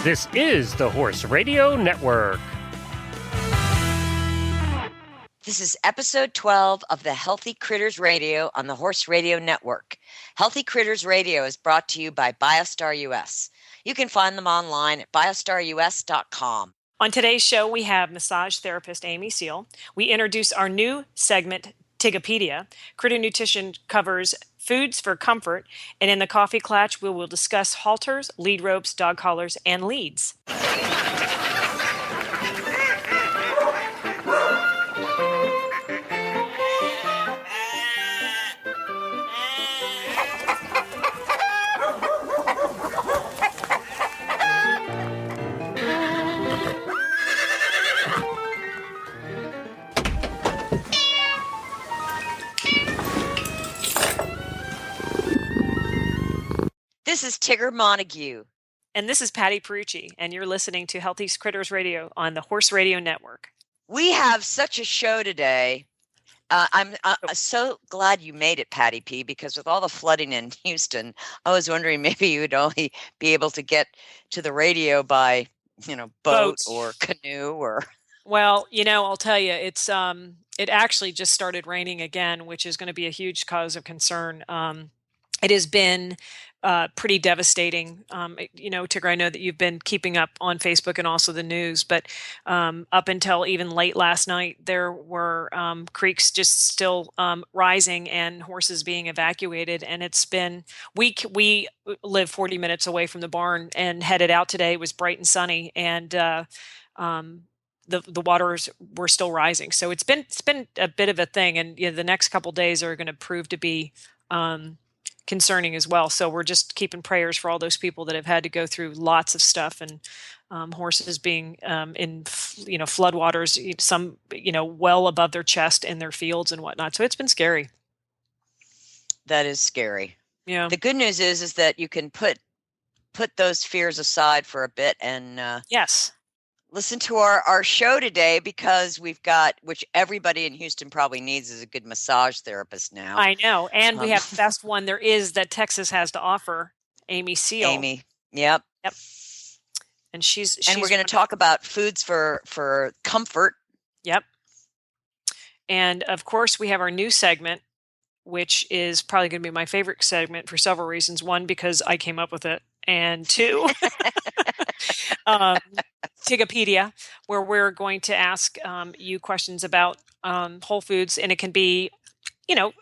This is the Horse Radio Network. This is episode 12 of the Healthy Critters Radio on the Horse Radio Network. Healthy Critters Radio is brought to you by BiostarUS. You can find them online at BiostarUS.com. On today's show, we have massage therapist Amy Seale. We introduce our new segment, Tigopedia. Critter Nutrition covers foods for comfort, and in the coffee clutch, we will discuss halters, lead ropes, dog collars, and leads. This is Tigger Montague. And this is Patty Perucci, and you're listening to Healthy Critters Radio on the Horse Radio Network. We have such a show today. I'm so glad you made it, Patty P, because with all the flooding in Houston, I was wondering maybe you would only be able to get to the radio by, boat or canoe or. Well, I'll tell you, it actually just started raining again, which is going to be a huge cause of concern. It has been pretty devastating. Tigger, I know that you've been keeping up on Facebook and also the news, but up until even late last night, there were creeks just still rising and horses being evacuated. And it's been, we live 40 minutes away from the barn and headed out today. It was bright and sunny, and the waters were still rising. So it's been a bit of a thing. And the next couple of days are going to prove to be concerning as well. So we're just keeping prayers for all those people that have had to go through lots of stuff, and horses being in floodwaters, some well above their chest in their fields and whatnot. So it's been scary. That is scary. Yeah. The good news is that you can put those fears aside for a bit and yes, listen to our show today, because we've got, which everybody in Houston probably needs, is a good massage therapist now. I know. And we have the best one there is that Texas has to offer, Amy Seale. Amy. Yep. And she's and we're going to talk about foods for comfort. Yep. And of course, we have our new segment, which is probably going to be my favorite segment for several reasons. One, because I came up with it. And two, Tigopedia, where we're going to ask you questions about whole foods, and it can be,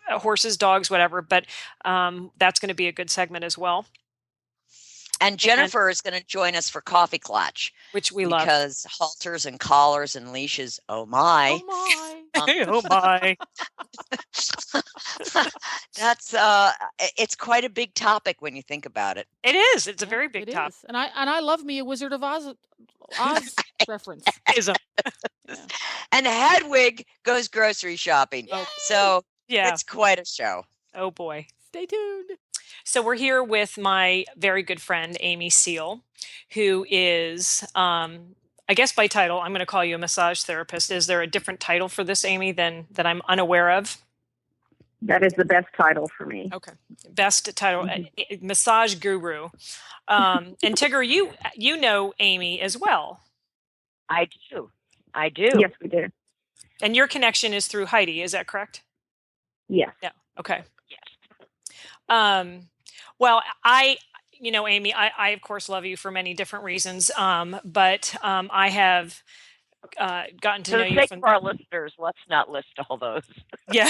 horses, dogs, whatever, but that's going to be a good segment as well. And Jennifer is going to join us for Coffee Clutch, which we love, because halters and collars and leashes. Oh my! Oh my! That's it's quite a big topic when you think about it. It is. It's a very big topic. And I love me a Wizard of Oz reference. And Hedwig goes grocery shopping. Oh. So yeah, it's quite a show. Oh boy! Stay tuned. So we're here with my very good friend, Amy Seale, who is, I guess by title, I'm going to call you a massage therapist. Is there a different title for this, Amy, that I'm unaware of? That is the best title for me. Okay. Best title, massage guru. And Tigger, you know Amy as well. I do. Yes, we do. And your connection is through Heidi, is that correct? Yes. Yeah. Okay. Yes. Well, Amy, I of course love you for many different reasons. But I have gotten to know you from our listeners. Let's not list all those. Yeah.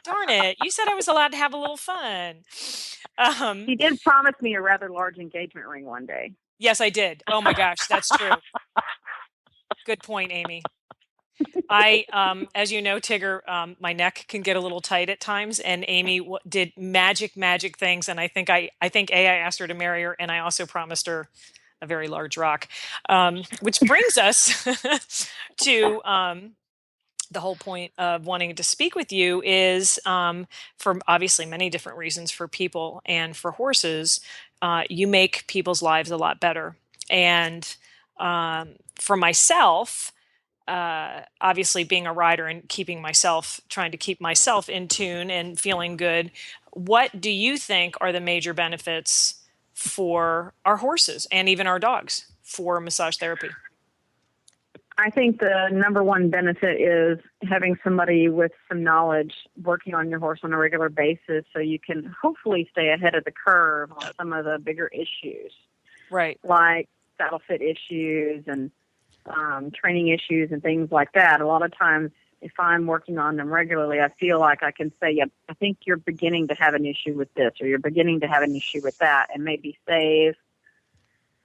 Darn it. You said I was allowed to have a little fun. She did promise me a rather large engagement ring one day. Yes, I did. Oh my gosh, that's true. Good point, Amy. I, as you know, Tigger, my neck can get a little tight at times, and Amy did magic things. And I think I asked her to marry her, and I also promised her a very large rock, which brings us to the whole point of wanting to speak with you is for obviously many different reasons for people and for horses. You make people's lives a lot better, and for myself. Obviously being a rider and trying to keep myself in tune and feeling good. What do you think are the major benefits for our horses and even our dogs for massage therapy? I think the number one benefit is having somebody with some knowledge working on your horse on a regular basis so you can hopefully stay ahead of the curve on some of the bigger issues. Right. Like saddle fit issues and training issues and things like that. A lot of times, if I'm working on them regularly, I feel like I can say, yep, I think you're beginning to have an issue with this or you're beginning to have an issue with that, and maybe save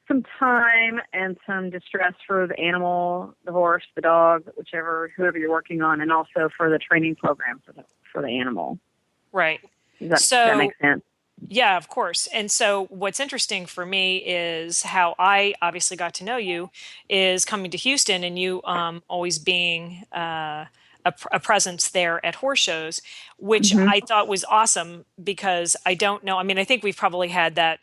some time and some distress for the animal, the horse, the dog, whoever you're working on, and also for the training program for the animal. Right. Does that make sense? Yeah, of course. And so what's interesting for me is how I obviously got to know you is coming to Houston and you always being a presence there at horse shows, which I thought was awesome because I don't know. I mean, I think we've probably had that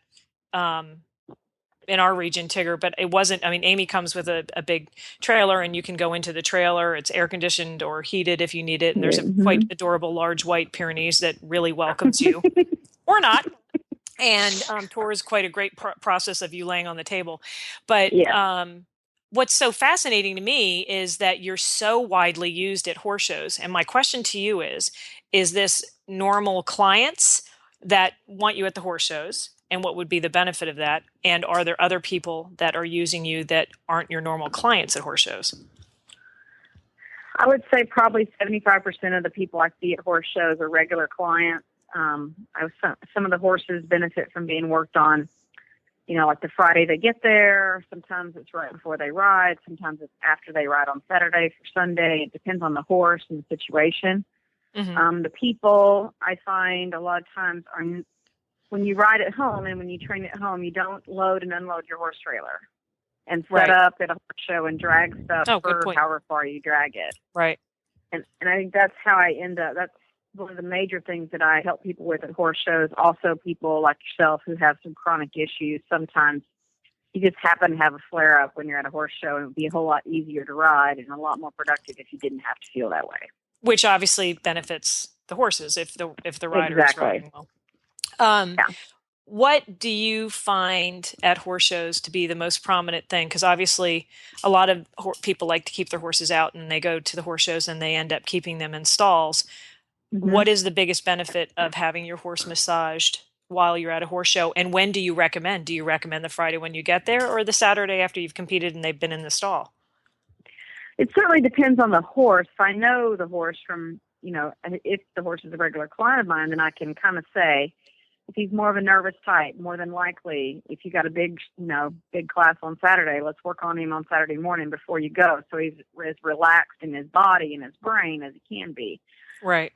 in our region, Tigger, but it wasn't. I mean, Amy comes with a big trailer and you can go into the trailer. It's air conditioned or heated if you need it. And there's a quite adorable large white Pyrenees that really welcomes you or not. And tour is quite a great process of you laying on the table. But what's so fascinating to me is that you're so widely used at horse shows. And my question to you is this normal clients that want you at the horse shows? And what would be the benefit of that? And are there other people that are using you that aren't your normal clients at horse shows? I would say probably 75% of the people I see at horse shows are regular clients. Some of the horses benefit from being worked on, like the Friday they get there. Sometimes it's right before they ride. Sometimes it's after they ride on Saturday for Sunday. It depends on the horse and the situation. The people I find a lot of times are, when you ride at home and when you train at home, you don't load and unload your horse trailer and set up at a horse show and drag stuff for however far you drag it. Right. And I think that's how I end up. That's one of the major things that I help people with at horse shows. Also, people like yourself who have some chronic issues. Sometimes you just happen to have a flare up when you're at a horse show, and it would be a whole lot easier to ride and a lot more productive if you didn't have to feel that way. Which obviously benefits the horses if the rider is riding well. What do you find at horse shows to be the most prominent thing? Because obviously a lot of people like to keep their horses out and they go to the horse shows and they end up keeping them in stalls. What is the biggest benefit of having your horse massaged while you're at a horse show? And when do you recommend? Do you recommend the Friday when you get there or the Saturday after you've competed and they've been in the stall? It certainly depends on the horse. If I know the horse from, if the horse is a regular client of mine, then I can kind of say, if he's more of a nervous type, more than likely, if you got a big class on Saturday, let's work on him on Saturday morning before you go. So he's as relaxed in his body and his brain as he can be. Right.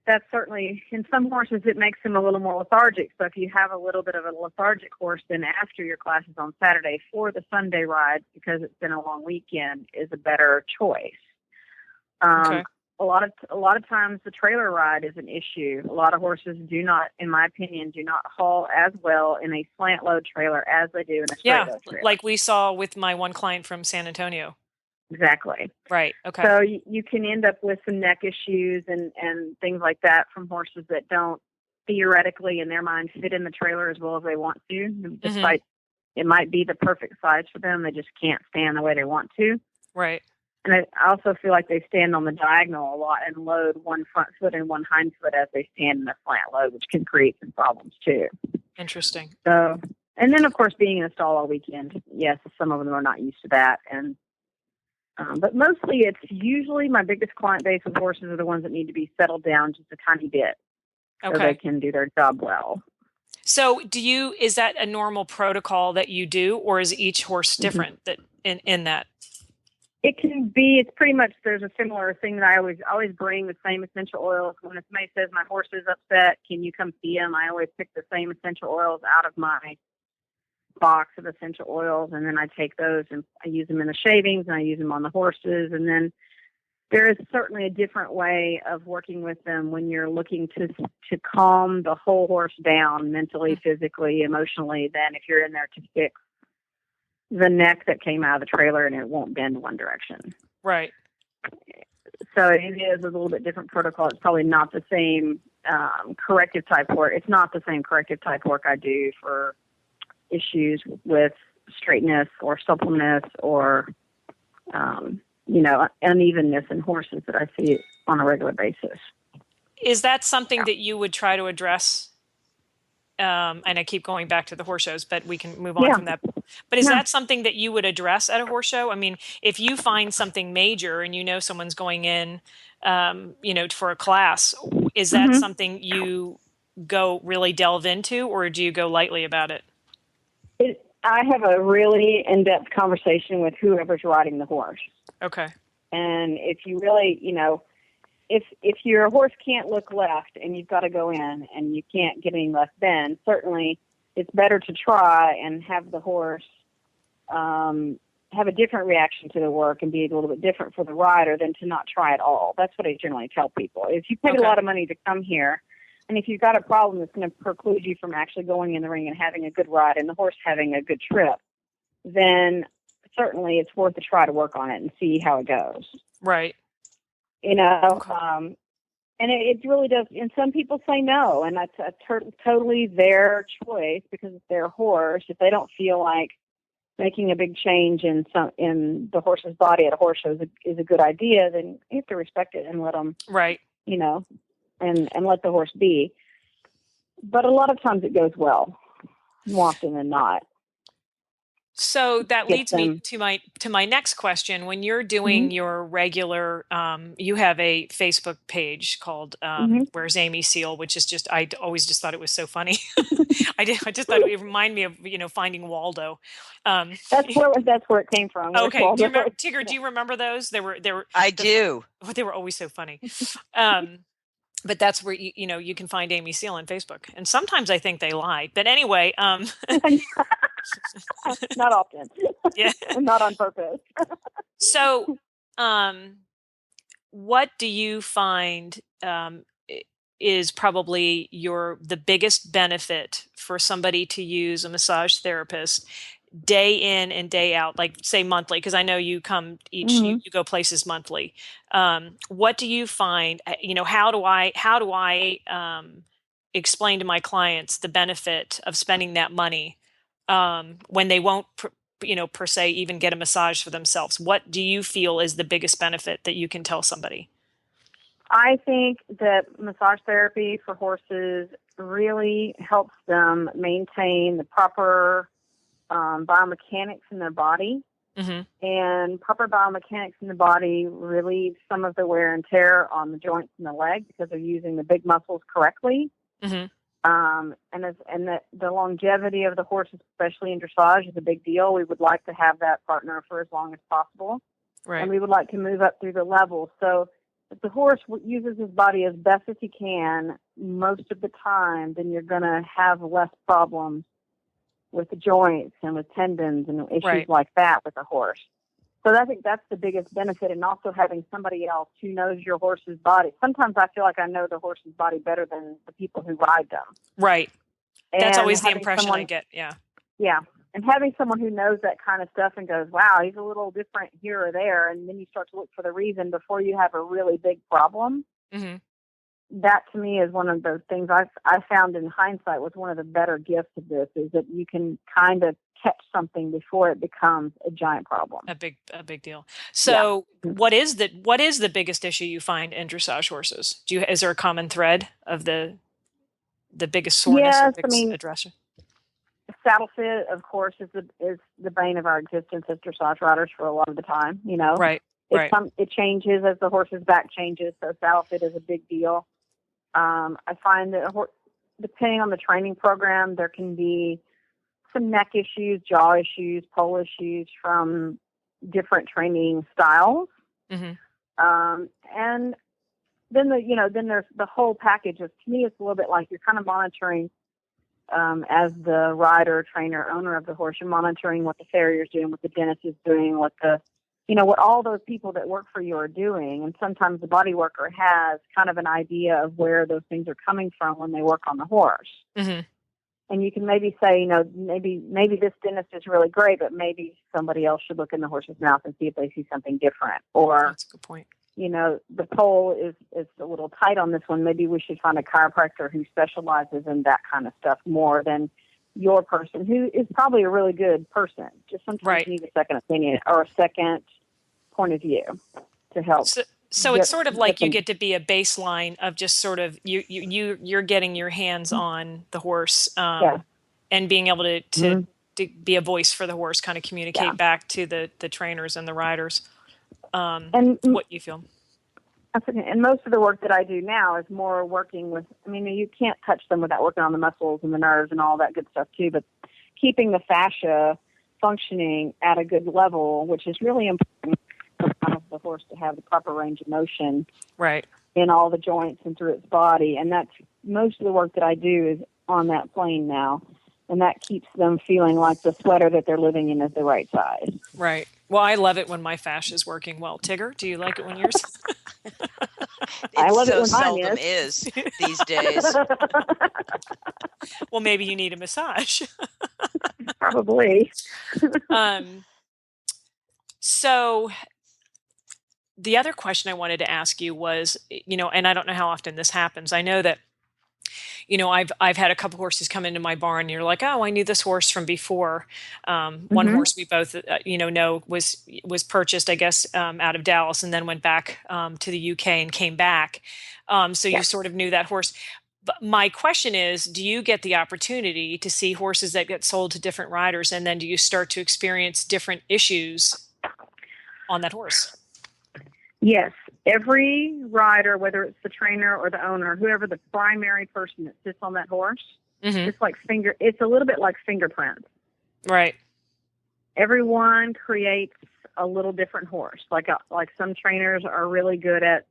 That's certainly, in some horses, it makes him a little more lethargic. So if you have a little bit of a lethargic horse, then after your classes on Saturday for the Sunday ride, because it's been a long weekend, is a better choice. Okay. A lot of times the trailer ride is an issue. A lot of horses do not, in my opinion, haul as well in a slant load trailer as they do in a straight load trailer. Like we saw with my one client from San Antonio. Exactly. Right. Okay. So you can end up with some neck issues and things like that from horses that don't theoretically in their mind fit in the trailer as well as they want to. Despite it might be the perfect size for them, they just can't stand the way they want to. Right. And I also feel like they stand on the diagonal a lot and load one front foot and one hind foot as they stand in a slant load, which can create some problems too. Interesting. So, and then of course being in a stall all weekend, yes, some of them are not used to that. And but mostly it's usually my biggest client base of horses are the ones that need to be settled down just a tiny bit so they can do their job well. So is that a normal protocol that you do, or is each horse different that in that? It can be. It's pretty much, there's a similar thing that I always bring the same essential oils. When somebody says my horse is upset, can you come see him? I always pick the same essential oils out of my box of essential oils, and then I take those and I use them in the shavings and I use them on the horses. And then there is certainly a different way of working with them when you're looking to calm the whole horse down mentally, physically, emotionally, than if you're in there to fix the neck that came out of the trailer and it won't bend one direction. Right. So it is a little bit different protocol. It's probably not the same corrective type work. It's not the same corrective type work I do for issues with straightness or suppleness or, unevenness in horses that I see on a regular basis. Is that something that you would try to address? And I keep going back to the horse shows, but we can move on from that. But is that something that you would address at a horse show? I mean, if you find something major and someone's going in, for a class, is that something you go really delve into, or do you go lightly about it? I have a really in-depth conversation with whoever's riding the horse. Okay. And if you really, if your horse can't look left and you've got to go in and you can't get any left bend, certainly it's better to try and have the horse have a different reaction to the work and be a little bit different for the rider than to not try at all. That's what I generally tell people. If you paid a lot of money to come here, and if you've got a problem that's going to preclude you from actually going in the ring and having a good ride and the horse having a good trip, then certainly it's worth a try to work on it and see how it goes. Right. And it really does. And some people say no, and that's totally their choice because it's their horse. If they don't feel like making a big change in the horse's body at a horse show is a good idea, then you have to respect it and let them, right. And let the horse be. But a lot of times it goes well, more often than not. So that leads me to my next question. When you're doing your regular, you have a Facebook page called "Where's Amy Seale," which is I always just thought it was so funny. I just thought it reminded me of Finding Waldo. That's where it came from. Okay, do you remember, Tigger? Do you remember those? They were. I do. They were always so funny. But that's where you can find Amy Seale on Facebook, and sometimes I think they lie. But anyway, not often. Yeah, not on purpose. So, what do you find is probably the biggest benefit for somebody to use a massage therapist day in and day out, like say monthly, because I know you come you go places monthly. What do you find, how do I explain to my clients the benefit of spending that money when they won't per se even get a massage for themselves? What do you feel is the biggest benefit that you can tell somebody? I think that massage therapy for horses really helps them maintain the proper biomechanics in their body. And proper biomechanics in the body relieves some of the wear and tear on the joints in the leg because they're using the big muscles correctly. And the longevity of the horse, especially in dressage, is a big deal. We would like to have that partner for as long as possible. Right. And we would like to move up through the levels. So if the horse uses his body as best as he can most of the time, then you're going to have less problems with the joints and with tendons and issues like that with the horse. So I think that's the biggest benefit, and also having somebody else who knows your horse's body. Sometimes I feel like I know the horse's body better than the people who ride them. Right. That's and always the impression I get. Yeah. Yeah. And having someone who knows that kind of stuff and goes, wow, he's a little different here or there, and then you start to look for the reason before you have a really big problem. That to me is one of those things I found in hindsight was one of the better gifts of this, is that you can kind of catch something before it becomes a giant problem. A big deal. So what is the biggest issue you find in dressage horses? Is there a common thread of the biggest soreness or biggest addressing? Saddle fit, of course, is the bane of our existence as dressage riders for a lot of the time, Right. It changes as the horse's back changes, so saddle fit is a big deal. I find that depending on the training program, there can be some neck issues, jaw issues, pole issues from different training styles. And then then there's the whole package. To me, it's a little bit like you're kind of monitoring as the rider, trainer, owner of the horse. You're monitoring what the farrier's doing, what the dentist is doing, what all those people that work for you are doing. And sometimes the body worker has kind of an idea of where those things are coming from when they work on the horse. And you can maybe say, maybe this dentist is really great, but maybe somebody else should look in the horse's mouth and see if they see something different. Or that's a good point. the pole is a little tight on this one. Maybe we should find a chiropractor who specializes in that kind of stuff more than your person, who is probably a really good person. Just sometimes you need a second opinion or a second point of view to help. So it's sort of like you get to be a baseline of just sort of you're getting your hands on the horse, and being able to be a voice for the horse, kind of communicate back to the trainers and the riders, and what you feel. And most of the work that I do now is more working with, you can't touch them without working on the muscles and the nerves and all that good stuff too, but keeping the fascia functioning at a good level, which is really important for the horse to have the proper range of motion in all the joints and through its body. And that's most of the work that I do is on that plane now. And that keeps them feeling like the sweater that they're living in is the right size. Right. Well, I love it when my fascia is working well. Tigger, do you like it when yours? I love it when seldom is these days. Well, maybe you need a massage. Probably. So the other question I wanted to ask you was, and I don't know how often this happens. I know that, I've had a couple horses come into my barn and you're like, oh, I knew this horse from before. One horse we both, know was purchased, I guess, out of Dallas and then went back to the UK and came back. So you sort of knew that horse. But my question is, do you get the opportunity to see horses that get sold to different riders, and then do you start to experience different issues on that horse? Yes. Every rider, whether it's the trainer or the owner, whoever the primary person that sits on that horse, it's a little bit like fingerprints. Right. Everyone creates a little different horse. Like some trainers are really good at,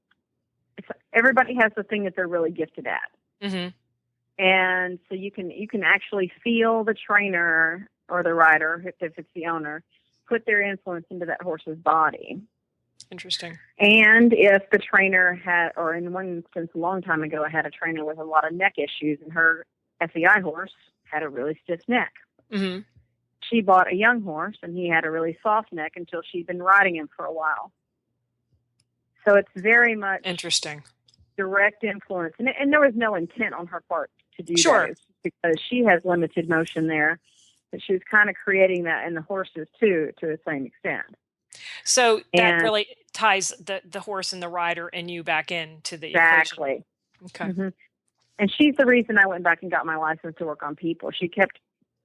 everybody has the thing that they're really gifted at. Mm-hmm. And so you can actually feel the trainer or the rider, if it's the owner, put their influence into that horse's body. Interesting. And if the trainer had, or in one instance a long time ago, I had a trainer with a lot of neck issues, and her FEI horse had a really stiff neck. Mm-hmm. She bought a young horse, and he had a really soft neck until she'd been riding him for a while. So it's very much interesting, direct influence, and there was no intent on her part to do that. It's because she has limited motion there, but she was kind of creating that in the horses too, to the same extent. So that really ties the horse and the rider and you back into the equation. Okay. Mm-hmm. And she's the reason I went back and got my license to work on people. She kept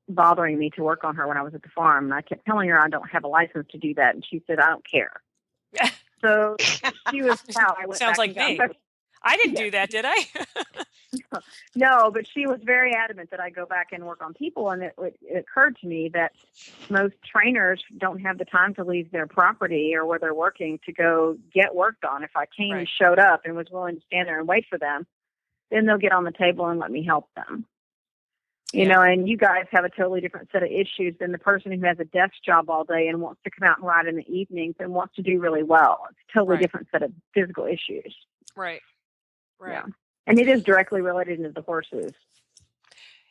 bothering me to work on her when I was at the farm, and I kept telling her I don't have a license to do that, and she said, I don't care. So she was how I went Sounds back like me. I didn't do that, did I? No, but she was very adamant that I go back and work on people, and it occurred to me that most trainers don't have the time to leave their property or where they're working to go get worked on. If I came and showed up and was willing to stand there and wait for them, then they'll get on the table and let me help them. You know, and you guys have a totally different set of issues than the person who has a desk job all day and wants to come out and ride in the evenings and wants to do really well. It's a totally different set of physical issues. Right. Yeah. And it is directly related to the horses.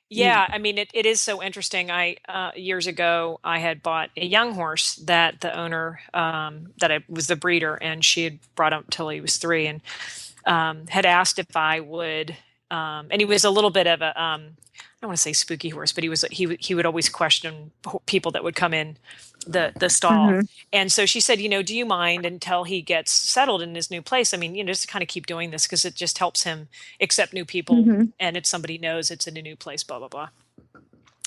Yeah, I mean, it is so interesting. Years ago, I had bought a young horse that the owner, was the breeder, and she had brought him till he was 3, and had asked if I would, and he was a little bit of a, I don't want to say spooky horse, but he would always question people that would come in the stall. Mm-hmm. And so she said, do you mind until he gets settled in his new place? I mean, just to kind of keep doing this because it just helps him accept new people. Mm-hmm. And if somebody knows it's in a new place, blah, blah, blah.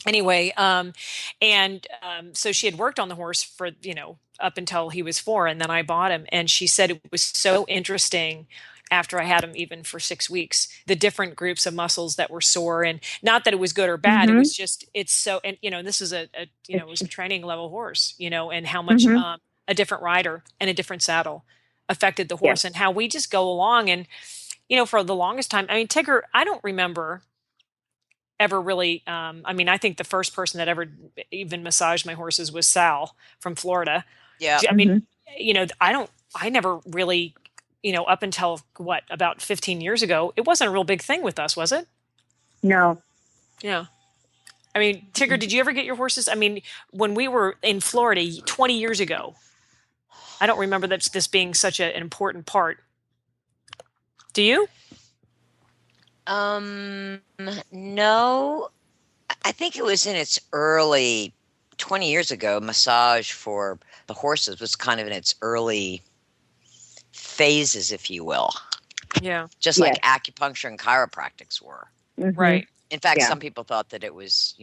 Anyway, so she had worked on the horse for, up until he was 4, and then I bought him. And she said it was so interesting after I had him even for 6 weeks, the different groups of muscles that were sore, and not that it was good or bad. Mm-hmm. It was just, it's so, and this is it was a training level horse, and how much a different rider and a different saddle affected the horse, and how we just go along. And, for the longest time, I mean, Tigger, I don't remember ever really, I think the first person that ever even massaged my horses was Seale from Florida. Yeah. I mean, I never really, up until about 15 years ago, it wasn't a real big thing with us, was it? No. Yeah. I mean, Tigger, did you ever get your horses? I mean, when we were in Florida 20 years ago, I don't remember this being such an important part. Do you? No, I think it was in its early 20 years ago. Massage for the horses was kind of in its early phases, if you will, Yeah. just Yes. like acupuncture and chiropractics were. Mhm. Right. In fact, Yeah. some people thought that it was,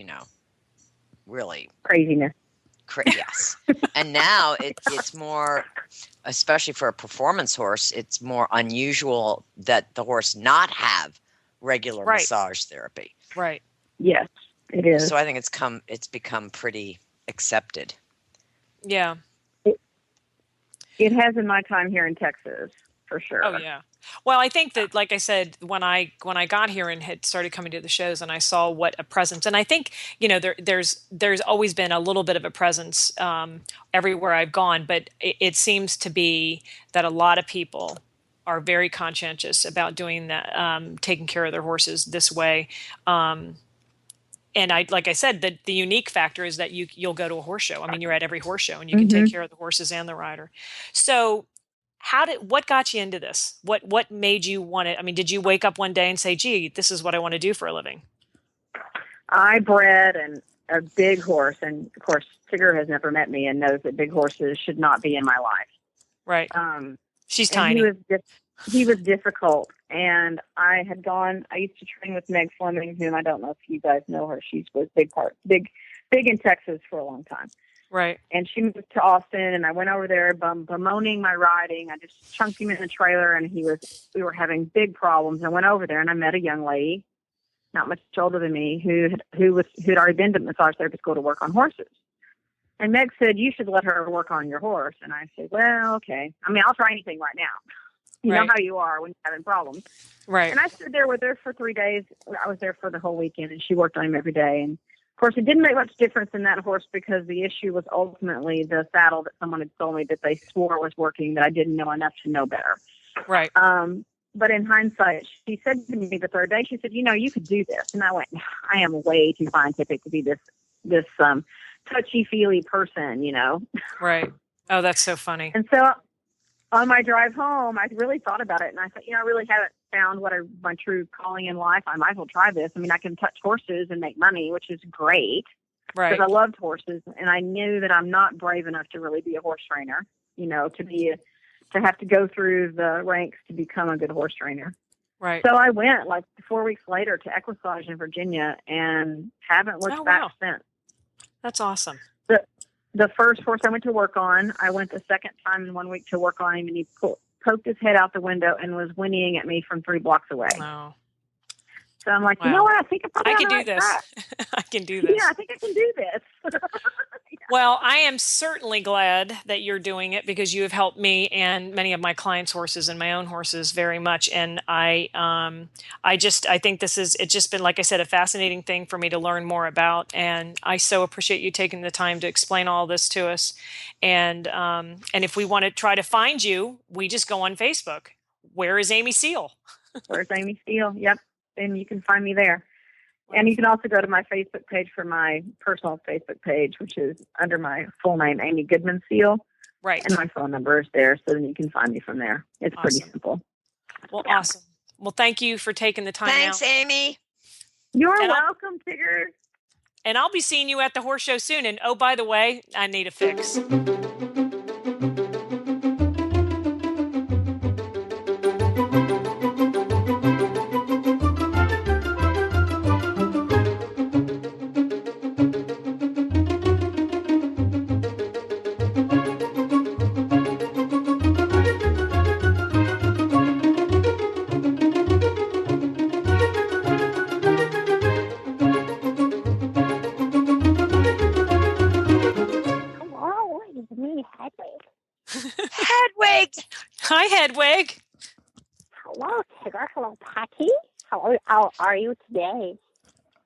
really Craziness. yes. And now it's more, especially for a performance horse, it's more unusual that the horse not have regular Right. massage therapy. Right. Yes, it is. So I think it's become pretty accepted. Yeah. It has in my time here in Texas, for sure. Oh yeah. Well, I think that, like I said, when I got here and had started coming to the shows, and I saw what a presence, and I think there's always been a little bit of a presence everywhere I've gone, but it seems to be that a lot of people are very conscientious about doing that, taking care of their horses this way. And like I said, the unique factor is that you'll go to a horse show. I mean, you're at every horse show, and you can take care of the horses and the rider. So, what got you into this? What made you want it? I mean, did you wake up one day and say, "Gee, this is what I want to do for a living"? I bred a big horse, and of course, Tigger has never met me and knows that big horses should not be in my life. Right. She's And tiny. he was difficult, and I used to train with Meg Fleming, whom I don't know if you guys know her. She was big in Texas for a long time. Right. And she moved to Austin, and I went over there bemoaning my riding. I just chunked him in the trailer, and we were having big problems. I went over there, and I met a young lady, not much older than me, who'd already been to massage therapy school to work on horses. And Meg said, "You should let her work on your horse." And I said, "Well, okay. I mean, I'll try anything right now. You know Right. how you are when you're having problems." Right. And I stood there with her for 3 days. I was there for the whole weekend, and she worked on him every day. And of course, it didn't make much difference in that horse because the issue was ultimately the saddle that someone had told me that they swore was working, that I didn't know enough to know better. Right. But in hindsight, she said to me the third day, she said, "You could do this." And I went, "I am way too scientific to be this touchy-feely person, Right. Oh, that's so funny. And so on my drive home, I really thought about it, and I thought, I really haven't found my true calling in life. I might as well try this. I mean, I can touch horses and make money, which is great, Right. because I loved horses, and I knew that I'm not brave enough to really be a horse trainer, to have to go through the ranks to become a good horse trainer. Right. So I went like 4 weeks later to Equissage in Virginia and haven't looked back wow. since. That's awesome. The first horse I went to work on, I went the second time in 1 week to work on him, and he poked his head out the window and was whinnying at me from 3 blocks away. Wow. So I'm like, Wow. you know what? I think I can do this. I can do this. Yeah, I think I can do this. Well, I am certainly glad that you're doing it, because you have helped me and many of my clients' horses and my own horses very much. And I think it's just been, like I said, a fascinating thing for me to learn more about. And I so appreciate you taking the time to explain all this to us. And if we want to try to find you, we just go on Facebook. Where is Amy Seale? Where's Amy Seale? Yep. And you can find me there. And you can also go to my Facebook page for my personal Facebook page, which is under my full name, Amy Goodman Seale. Right. And my phone number is there, so then you can find me from there. It's pretty Awesome. simple. Well, awesome. Well, thank you for taking the time Thanks, out. Amy. You're And welcome, Tigger. And I'll be seeing you at the horse show soon. And oh, by the way, I need a fix. Hello, it's me, Hedwig. Hedwig. Hi, Hedwig. Hello, Tigger. Hello, Patty. How are you today?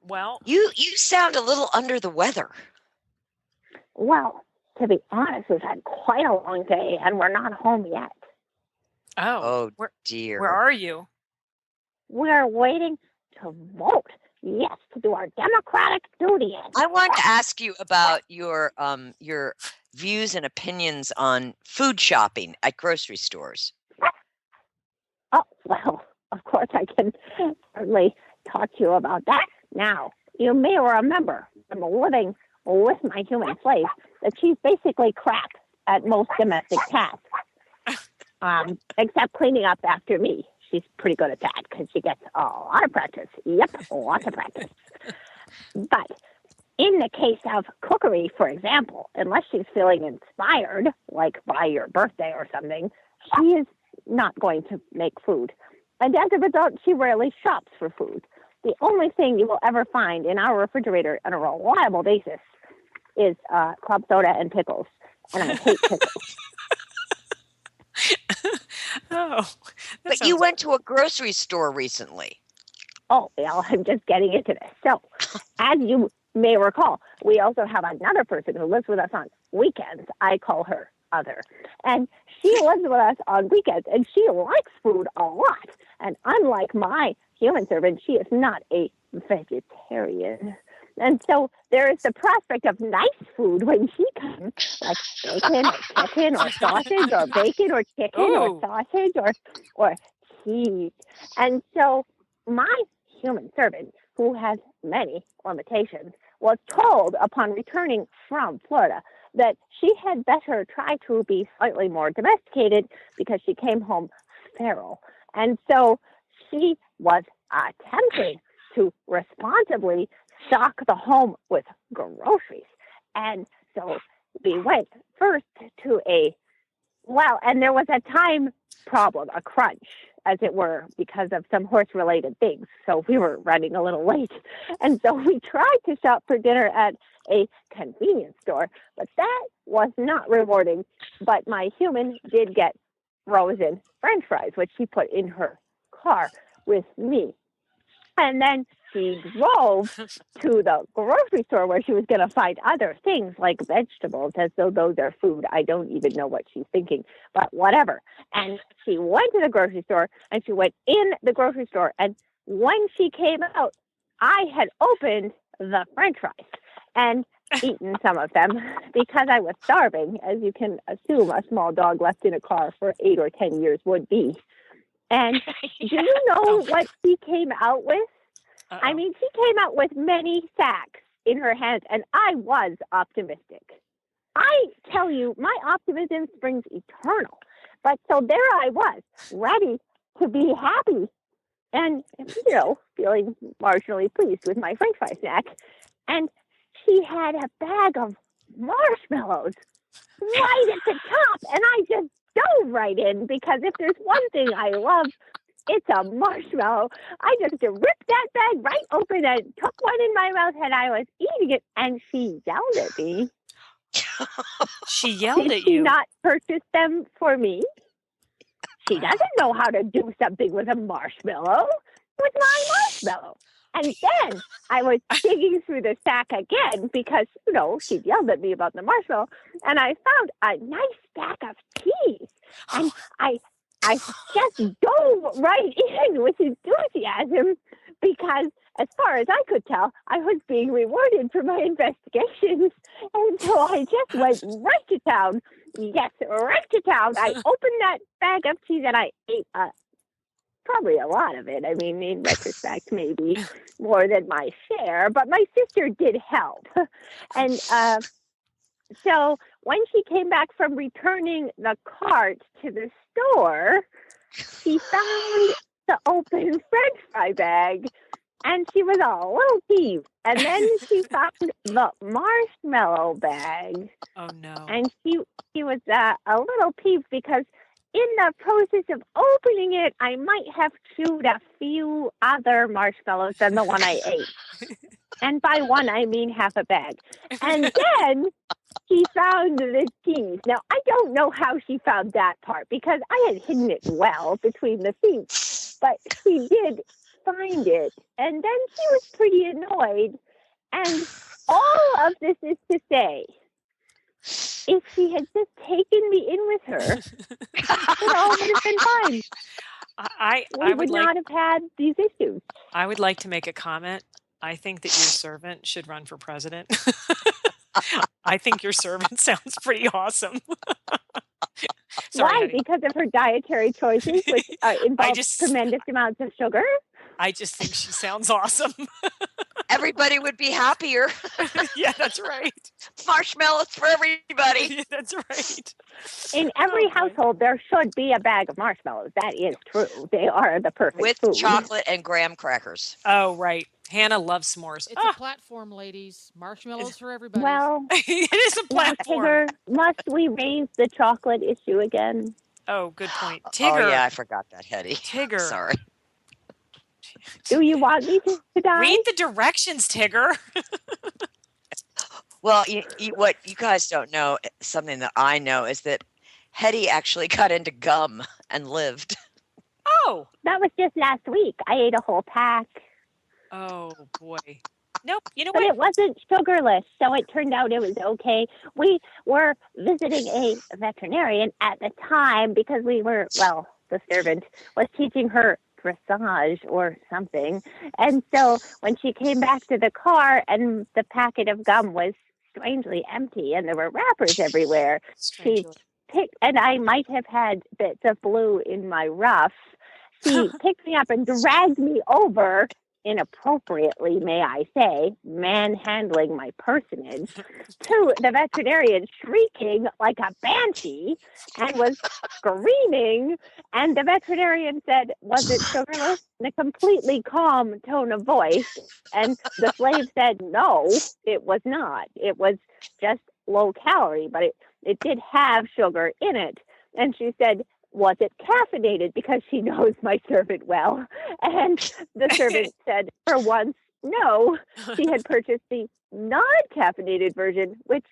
Well, You sound a little under the weather. Well, to be honest, we've had quite a long day, and we're not home yet. Oh, where dear. are you? We're waiting to vote. Yes, to do our democratic duty. I want to ask you about your views and opinions on food shopping at grocery stores. Oh, well, of course I can certainly talk to you about that. Now, you may remember from living with my human slave that she's basically crap at most domestic tasks, except cleaning up after me. She's pretty good at that because she gets a lot of practice. Yep, lots of practice. But in the case of cookery, for example, unless she's feeling inspired, like by your birthday or something, she is not going to make food. And as a result, she rarely shops for food. The only thing you will ever find in our refrigerator on a reliable basis is club soda and pickles. And I hate pickles. Oh, But you went to a grocery store recently. Oh, well, I'm just getting into this. So, as you may recall, we also have another person who lives with us on weekends. I call her Other. And she lives with us on weekends, and she likes food a lot. And unlike my human servant, she is not a vegetarian. And so there is the prospect of nice food when she comes, like bacon or chicken or sausage or bacon or chicken or sausage or cheese. And so my human servant, who has many limitations, was told upon returning from Florida that she had better try to be slightly more domesticated because she came home feral. And so she was attempting to responsibly stock the home with groceries. And so we went first to and there was a time problem, a crunch, as it were, because of some horse-related things. So we were running a little late. And so we tried to shop for dinner at a convenience store, but that was not rewarding. But my human did get frozen French fries, which she put in her car with me. And then she drove to the grocery store where she was going to find other things like vegetables, as though those are food. I don't even know what she's thinking, but whatever. And she went to the grocery store, and she went in the grocery store. And when she came out, I had opened the French fries and eaten some of them because I was starving, as you can assume a small dog left in a car for 8 or 10 years would be. And do you know what she came out with? Uh-oh. I mean, she came out with many sacks in her hands, and I was optimistic. I tell you, my optimism springs eternal. But so there I was, ready to be happy and, feeling marginally pleased with my French fry snack. And she had a bag of marshmallows right at the top, and I just dove right in because if there's one thing I love, it's a marshmallow. I just ripped that bag right open and took one in my mouth, and I was eating it, and she yelled at me. She yelled Did at she you. not purchase them for me? She doesn't know how to do something with a marshmallow, with my marshmallow. And then I was digging through the sack again because, she yelled at me about the marshmallow. And I found a nice stack of keys. And I just dove right in with enthusiasm because, as far as I could tell, I was being rewarded for my investigations. And so I just went right to town. Yes, right to town. I opened that bag of cheese and I ate probably a lot of it. I mean, in retrospect, maybe more than my share, but my sister did help. And so when she came back from returning the cart to the store, she found the open French fry bag, and she was a little peeved. And then she found the marshmallow bag. Oh, no. And she was a little peeved because in the process of opening it, I might have chewed a few other marshmallows than the one I ate. And by one, I mean half a bag. And then she found the keys. Now, I don't know how she found that part because I had hidden it well between the feet. But she did find it. And then she was pretty annoyed. And all of this is to say, if she had just taken me in with her, it all would have been fine. We would not have had these issues. I would like to make a comment. I think that your servant should run for president. I think your servant sounds pretty awesome. Sorry, Why? honey. Because of her dietary choices, which involve tremendous amounts of sugar? I just think she sounds awesome. Everybody would be happier. Yeah, that's right. Marshmallows for everybody. Yeah, that's right. In every Oh, boy. household, there should be a bag of marshmallows. That is true. They are the perfect With food. chocolate and graham crackers. Oh, right. Hannah loves s'mores. It's a platform, ladies. Marshmallows for everybody. Well, It is a now, platform. Tigger, must we raise the chocolate issue again? Oh, good point. Tigger. Oh, yeah, I forgot that, Hetty. Tigger. Sorry. Do you want me to die? Read the directions, Tigger. Well, what you guys don't know, something that I know, is that Hetty actually got into gum and lived. Oh. That was just last week. I ate a whole pack. Oh, boy. Nope. You know But what? it wasn't sugarless, so it turned out it was okay. We were visiting a veterinarian at the time because the servant was teaching her dressage or something. And so when she came back to the car and the packet of gum was strangely empty and there were wrappers everywhere, she picked, and I might have had bits of blue in my ruff. She picked me up and dragged me over, inappropriately, may I say, manhandling my personage, to the veterinarian, shrieking like a banshee and was screaming. And the veterinarian said, "Was it sugarless?" in a completely calm tone of voice. And the slave said, "No, it was not. It was just low calorie, but it did have sugar in it." And she said, "Was it caffeinated?" because she knows my servant well. And the servant said, for once, no. She had purchased the non-caffeinated version, which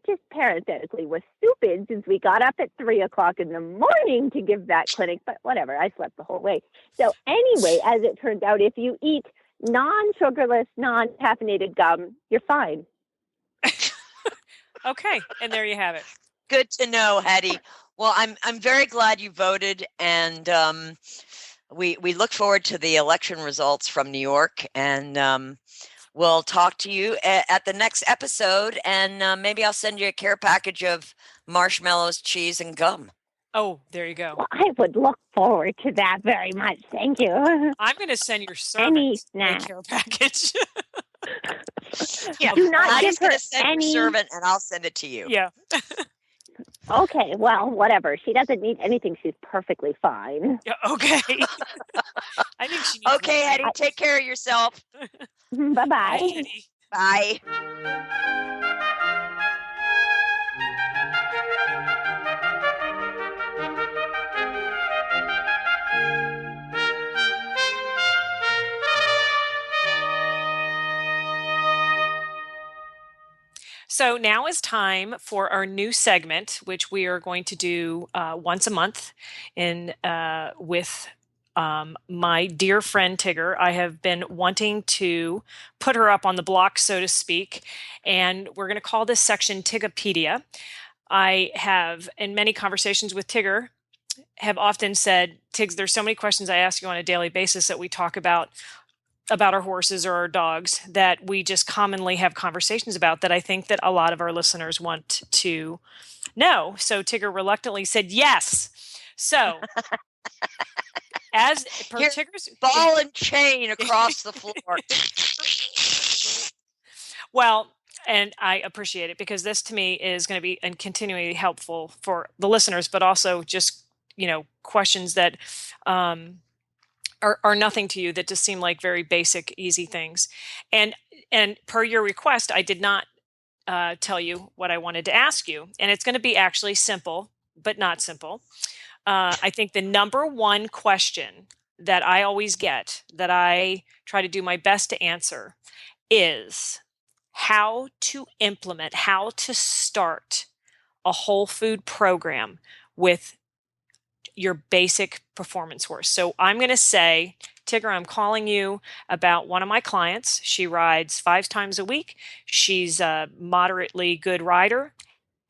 just parenthetically was stupid since we got up at 3:00 in the morning to give that clinic, but whatever, I slept the whole way. So anyway, as it turns out, if you eat non-sugarless, non-caffeinated gum, you're fine. Okay, and there you have it. Good to know, Hetty. Well, I'm very glad you voted, and we look forward to the election results from New York, and we'll talk to you at the next episode, and maybe I'll send you a care package of marshmallows, cheese, and gum. Oh, there you go. Well, I would look forward to that very much. Thank you. I'm going to send your Any servant a snack. care package. Yeah, Do not Patty's give her going to send any- your servant, and I'll send it to you. Yeah. Okay, well, whatever. She doesn't need anything. She's perfectly fine. Yeah, okay. I think she needs Okay, one. Hetty, take care of yourself. Bye-bye. Bye, Hetty. Bye. So now is time for our new segment, which we are going to do once a month with my dear friend Tigger. I have been wanting to put her up on the block, so to speak, and we're going to call this section Tiggopedia. I have, in many conversations with Tigger, have often said, "Tiggs, there's so many questions I ask you on a daily basis that we talk about our horses or our dogs that we just commonly have conversations about that I think that a lot of our listeners want to know." So Tigger reluctantly said yes. So as per Here's Tigger's ball and chain across the floor. well, and I appreciate it because this to me is going to be and continually helpful for the listeners, but also just, questions that are nothing to you, that just seem like very basic, easy things. And per your request, I did not tell you what I wanted to ask you. And it's going to be actually simple, but not simple. I think the number one question that I always get, that I try to do my best to answer, is how to start a whole food program with your basic performance horse. So I'm going to say, Tigger, I'm calling you about one of my clients. She rides 5 times a week. She's a moderately good rider.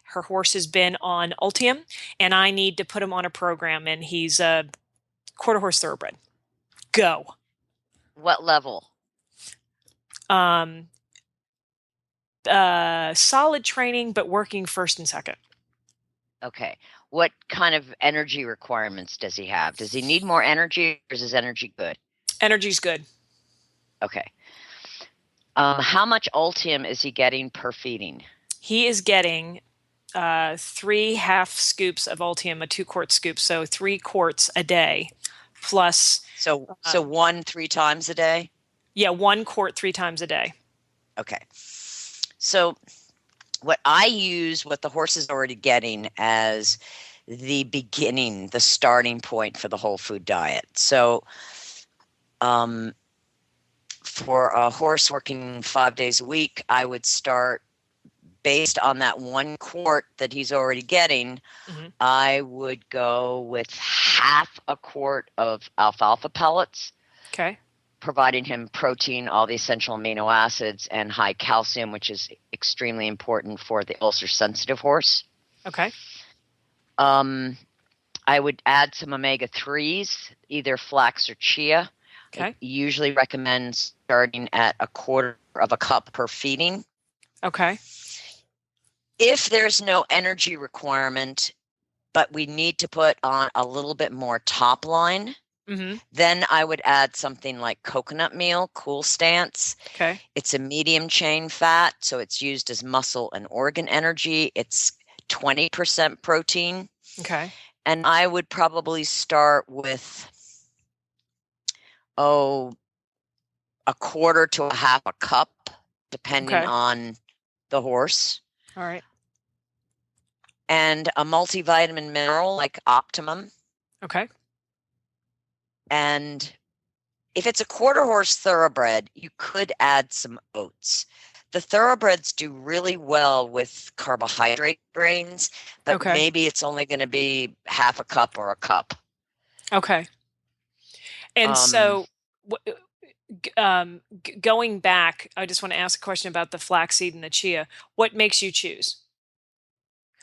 Her horse has been on Ultium, and I need to put him on a program, and he's a quarter horse thoroughbred. Go. What level? Solid training, but working first and second. Okay. What kind of energy requirements does he have? Does he need more energy, or is his energy good? Energy's good. Okay. How much Ultium is he getting per feeding? He is getting 3 half scoops of Ultium, a 2-quart scoop, so 3 quarts a day, plus. So 1 3 times a day? Yeah, 1 quart 3 times a day. Okay. So what I use, what the horse is already getting as the beginning, the starting point for the whole food diet. So for a horse working 5 days a week, I would start based on that 1 quart that he's already getting. Mm-hmm. I would go with half a quart of alfalfa pellets. Okay. Providing him protein, all the essential amino acids, and high calcium, which is extremely important for the ulcer-sensitive horse. Okay. I would add some omega-3s, either flax or chia. Okay. I usually recommend starting at a quarter of a cup per feeding. Okay. If there's no energy requirement, but we need to put on a little bit more top line, Mm-hmm. then I would add something like coconut meal, Cool Stance. Okay. It's a medium chain fat, so it's used as muscle and organ energy. It's 20% protein. Okay. And I would probably start with, a quarter to a half a cup, depending Okay. on the horse. All right. And a multivitamin mineral like Optimum. Okay. And if it's a quarter horse thoroughbred, you could add some oats. The thoroughbreds do really well with carbohydrate grains, but Okay. maybe it's only going to be half a cup or a cup. Okay. And so, going back, I just want to ask a question about the flaxseed and the chia. What makes you choose?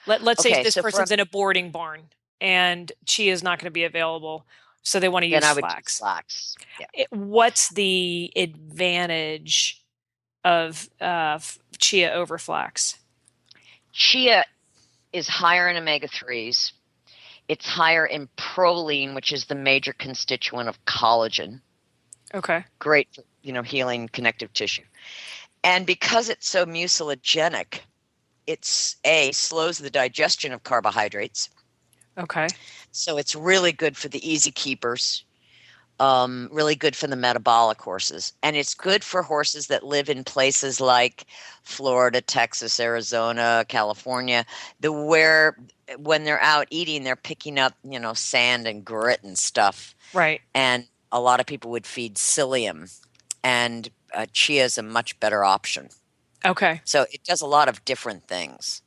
Let's say Okay, this so person's in a boarding barn and chia is not going to be available, so they want to then use I would flax. use flax. Yeah. What's the advantage of chia over flax? Chia is higher in omega-3s. It's higher in proline, which is the major constituent of collagen. Okay. Great for, healing connective tissue. And because it's so mucilagenic, it's slows the digestion of carbohydrates. Okay. So it's really good for the easy keepers, really good for the metabolic horses. And it's good for horses that live in places like Florida, Texas, Arizona, California, where when they're out eating, they're picking up, sand and grit and stuff. Right. And a lot of people would feed psyllium, and chia is a much better option. Okay. So it does a lot of different things.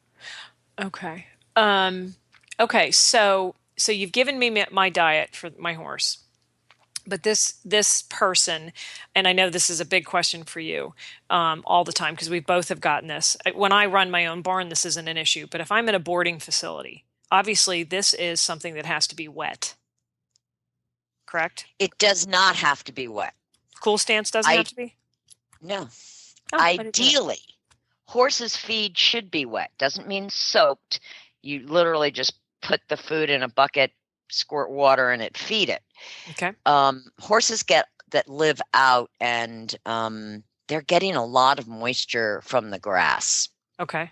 Okay. Okay. So you've given me my diet for my horse, but this person, and I know this is a big question for you all the time because we both have gotten this. When I run my own barn, this isn't an issue, but if I'm in a boarding facility, obviously this is something that has to be wet. Correct? It does not have to be wet. Cool Stance doesn't have to be? No. Oh, Ideally, horses' feed should be wet. Doesn't mean soaked. You literally just put the food in a bucket, squirt water in it, feed it. Okay. Horses that live out, and they're getting a lot of moisture from the grass. Okay.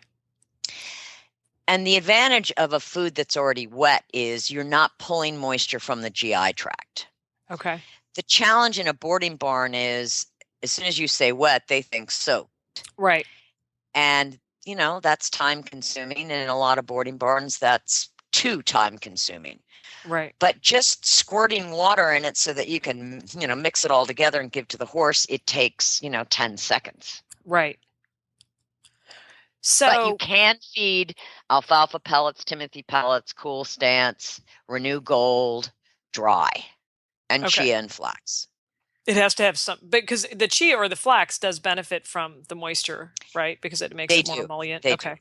And the advantage of a food that's already wet is you're not pulling moisture from the GI tract. Okay. The challenge in a boarding barn is as soon as you say wet, they think soaked. Right. And, that's time consuming. And in a lot of boarding barns, that's too time consuming. Right. But just squirting water in it so that you can, mix it all together and give to the horse, it takes, 10 seconds. Right. But you So can feed alfalfa pellets, Timothy pellets, Cool Stance, Renew Gold, dry, and Okay. chia and flax. it has to have some, because the chia or the flax does benefit from the moisture, right? Because it makes They it more do. emollient. They Okay.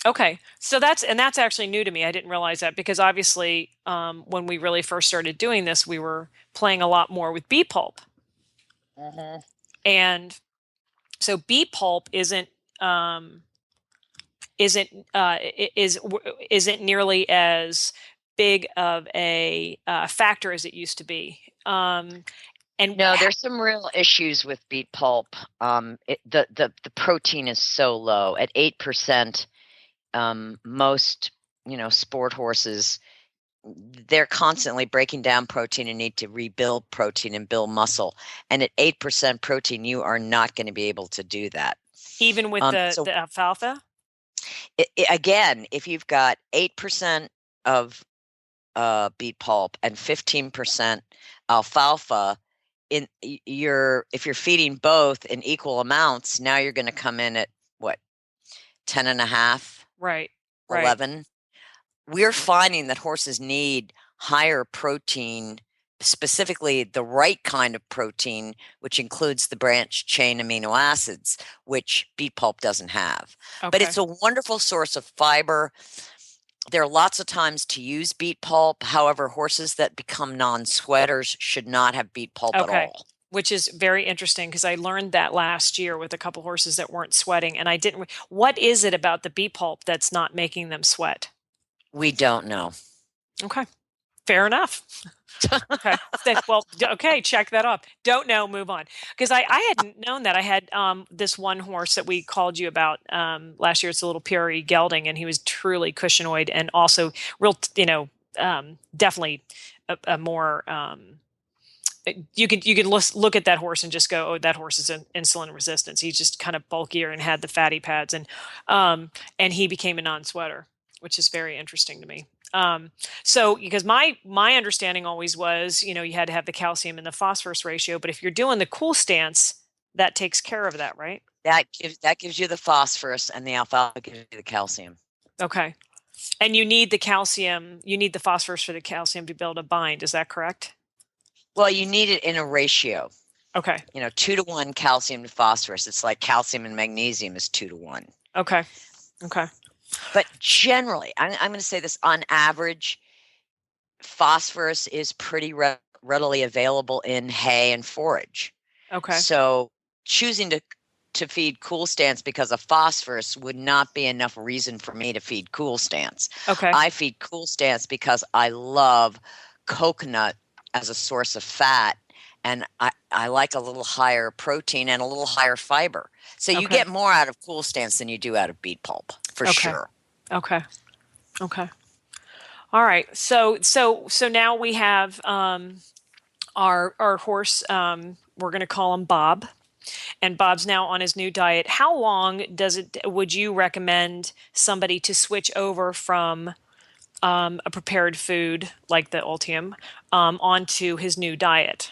Okay. So that's actually new to me. I didn't realize that because obviously, when we really first started doing this, we were playing a lot more with bee pulp. Mm-hmm. And So beet pulp isn't isn't nearly as big of a factor as it used to be. And No, there's some real issues with beet pulp. The protein is so low at 8%. Most sport horses, they're constantly breaking down protein and need to rebuild protein and build muscle. And at 8% protein, you are not going to be able to do that. even with the alfalfa? Again, if you've got 8% of beet pulp and 15% alfalfa, if you're feeding both in equal amounts, now you're going to come in at what, 10 and a half, Right. 11. We're finding that horses need higher protein, specifically the right kind of protein, which includes the branched chain amino acids, which beet pulp doesn't have. Okay. But it's a wonderful source of fiber. There are lots of times to use beet pulp. However, horses that become non-sweaters should not have beet pulp at all. Which is very interesting because I learned that last year with a couple horses that weren't sweating, and I didn't. What is it about the beet pulp that's not making them sweat? We don't know. Okay, fair enough. Okay, well, okay, check that off. Don't know, move on. Because I hadn't known that. I had this one horse that we called you about last year. It's a little PRE gelding, and he was truly cushionied and also real, definitely a more. You could look at that horse and just go, oh, that horse is insulin resistance. He's just kind of bulkier and had the fatty pads, and he became a non-sweater, which is very interesting to me. So because my understanding always was, you had to have the calcium and the phosphorus ratio, but if you're doing the cool stance, that takes care of that, right? That gives you the phosphorus, and the alfalfa gives you the calcium. Okay. And you need the calcium, you need the phosphorus for the calcium to be able to bind. Is that correct? Well, you need it in a ratio. Okay. 2-to-1 calcium to phosphorus. It's like calcium and magnesium is 2-to-1. Okay. But generally, I'm going to say this, on average, phosphorus is pretty readily available in hay and forage. Okay. So choosing to feed cool stance because of phosphorus would not be enough reason for me to feed cool stance. Okay. I feed cool stance because I love coconut as a source of fat, and I like a little higher protein and a little higher fiber. So you get more out of cool stance than you do out of beet pulp, for sure. Okay. All right. So now we have our horse. We're going to call him Bob, and Bob's now on his new diet. How long would you recommend somebody to switch over from a prepared food like the Ultium onto his new diet?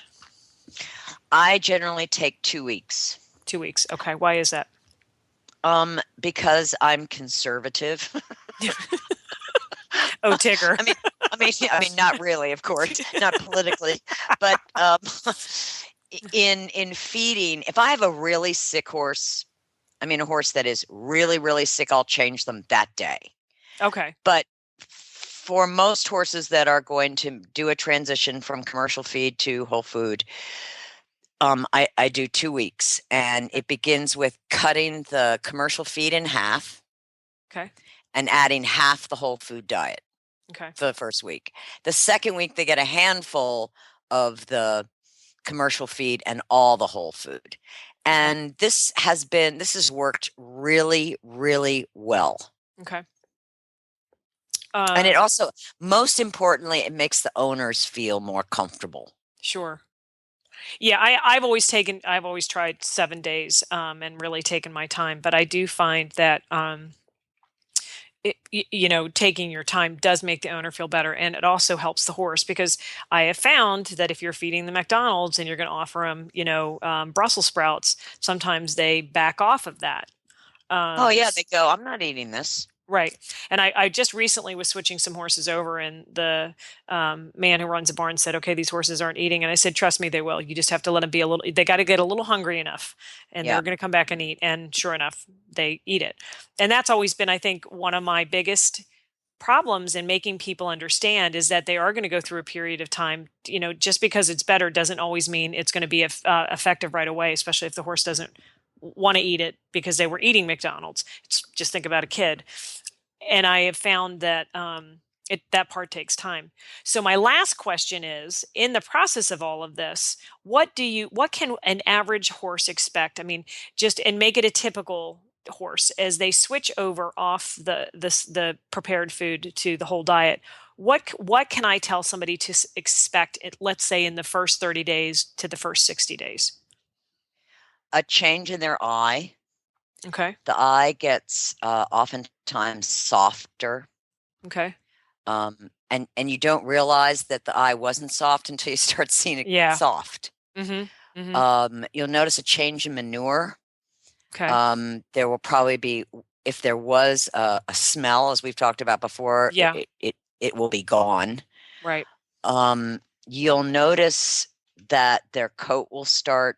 I generally take 2 weeks. 2 weeks. Okay. Why is that? Because I'm conservative. Oh, Tigger. I mean, not really, of course, not politically, but in feeding, if I have a really sick horse, a horse that is really, really sick, I'll change them that day. Okay. But for most horses that are going to do a transition from commercial feed to whole food, I do 2 weeks, and it begins with cutting the commercial feed in half. Okay. And adding half the whole food diet. Okay. For the first week. The second week, they get a handful of the commercial feed and all the whole food. And this has worked really, really well. Okay. And it also, most importantly, it makes the owners feel more comfortable. Sure. Yeah, I've always tried 7 days and really taken my time, but I do find that taking your time does make the owner feel better, and it also helps the horse, because I have found that if you're feeding the McDonald's and you're going to offer them, Brussels sprouts, sometimes they back off of that. Oh yeah, they go, I'm not eating this. Right. And I just recently was switching some horses over, and the man who runs the barn said, okay, these horses aren't eating. And I said, trust me, they will. You just have to let them they got to get a little hungry enough, and they're going to come back and eat. And sure enough, they eat it. And that's always been, I think, one of my biggest problems in making people understand is that they are going to go through a period of time. Just because it's better doesn't always mean it's going to be effective right away, especially if the horse doesn't want to eat it because they were eating McDonald's. Just think about a kid. And I have found that that part takes time. So my last question is, in the process of all of this, what can an average horse expect? I mean, and make it a typical horse as they switch over off the prepared food to the whole diet. What can I tell somebody to expect, let's say, in the first 30 days to the first 60 days? A change in their eye. Okay. The eye gets oftentimes softer. Okay. And you don't realize that the eye wasn't soft until you start seeing it soft. Mm-hmm. Mm-hmm. You'll notice a change in manure. Okay. There will probably be, if there was a smell, as we've talked about before, it will be gone. Right. You'll notice that their coat will start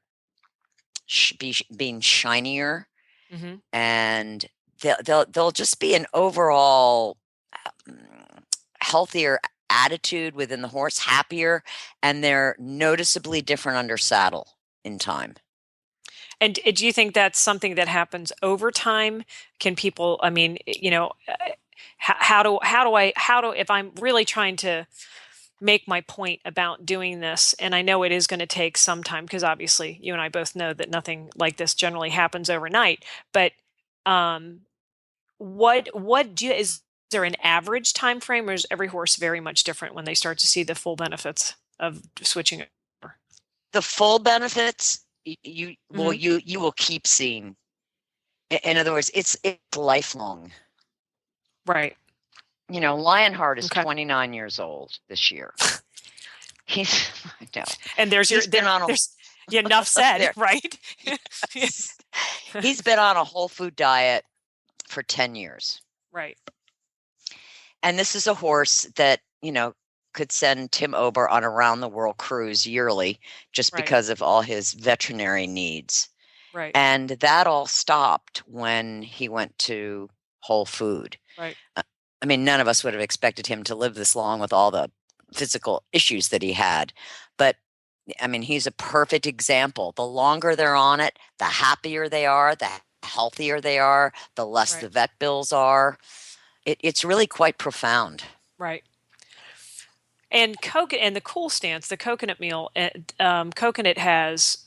being shinier, mm-hmm. and they'll just be an overall healthier attitude within the horse, happier, and they're noticeably different under saddle in time. And do you think that's something that happens over time? Can people, I mean, how do if I'm really trying to make my point about doing this, and I know it is going to take some time, because obviously you and I both know that nothing like this generally happens overnight, but is there an average time frame, or is every horse very much different when they start to see the full benefits of switching over? The full benefits you will keep seeing. In other words, it's lifelong. Right. You know, Lionheart is 29 years old this year. He's and enough said, right? He's been on a whole food diet for 10 years. Right. And this is a horse that, could send Tim Ober on a round the world cruise yearly just because of all his veterinary needs. Right. And that all stopped when he went to whole food. Right. I mean, none of us would have expected him to live this long with all the physical issues that he had. But I mean, he's a perfect example. The longer they're on it, the happier they are, the healthier they are, the less the vet bills are. It's really quite profound. Right. And the cool stance, the coconut meal, coconut has,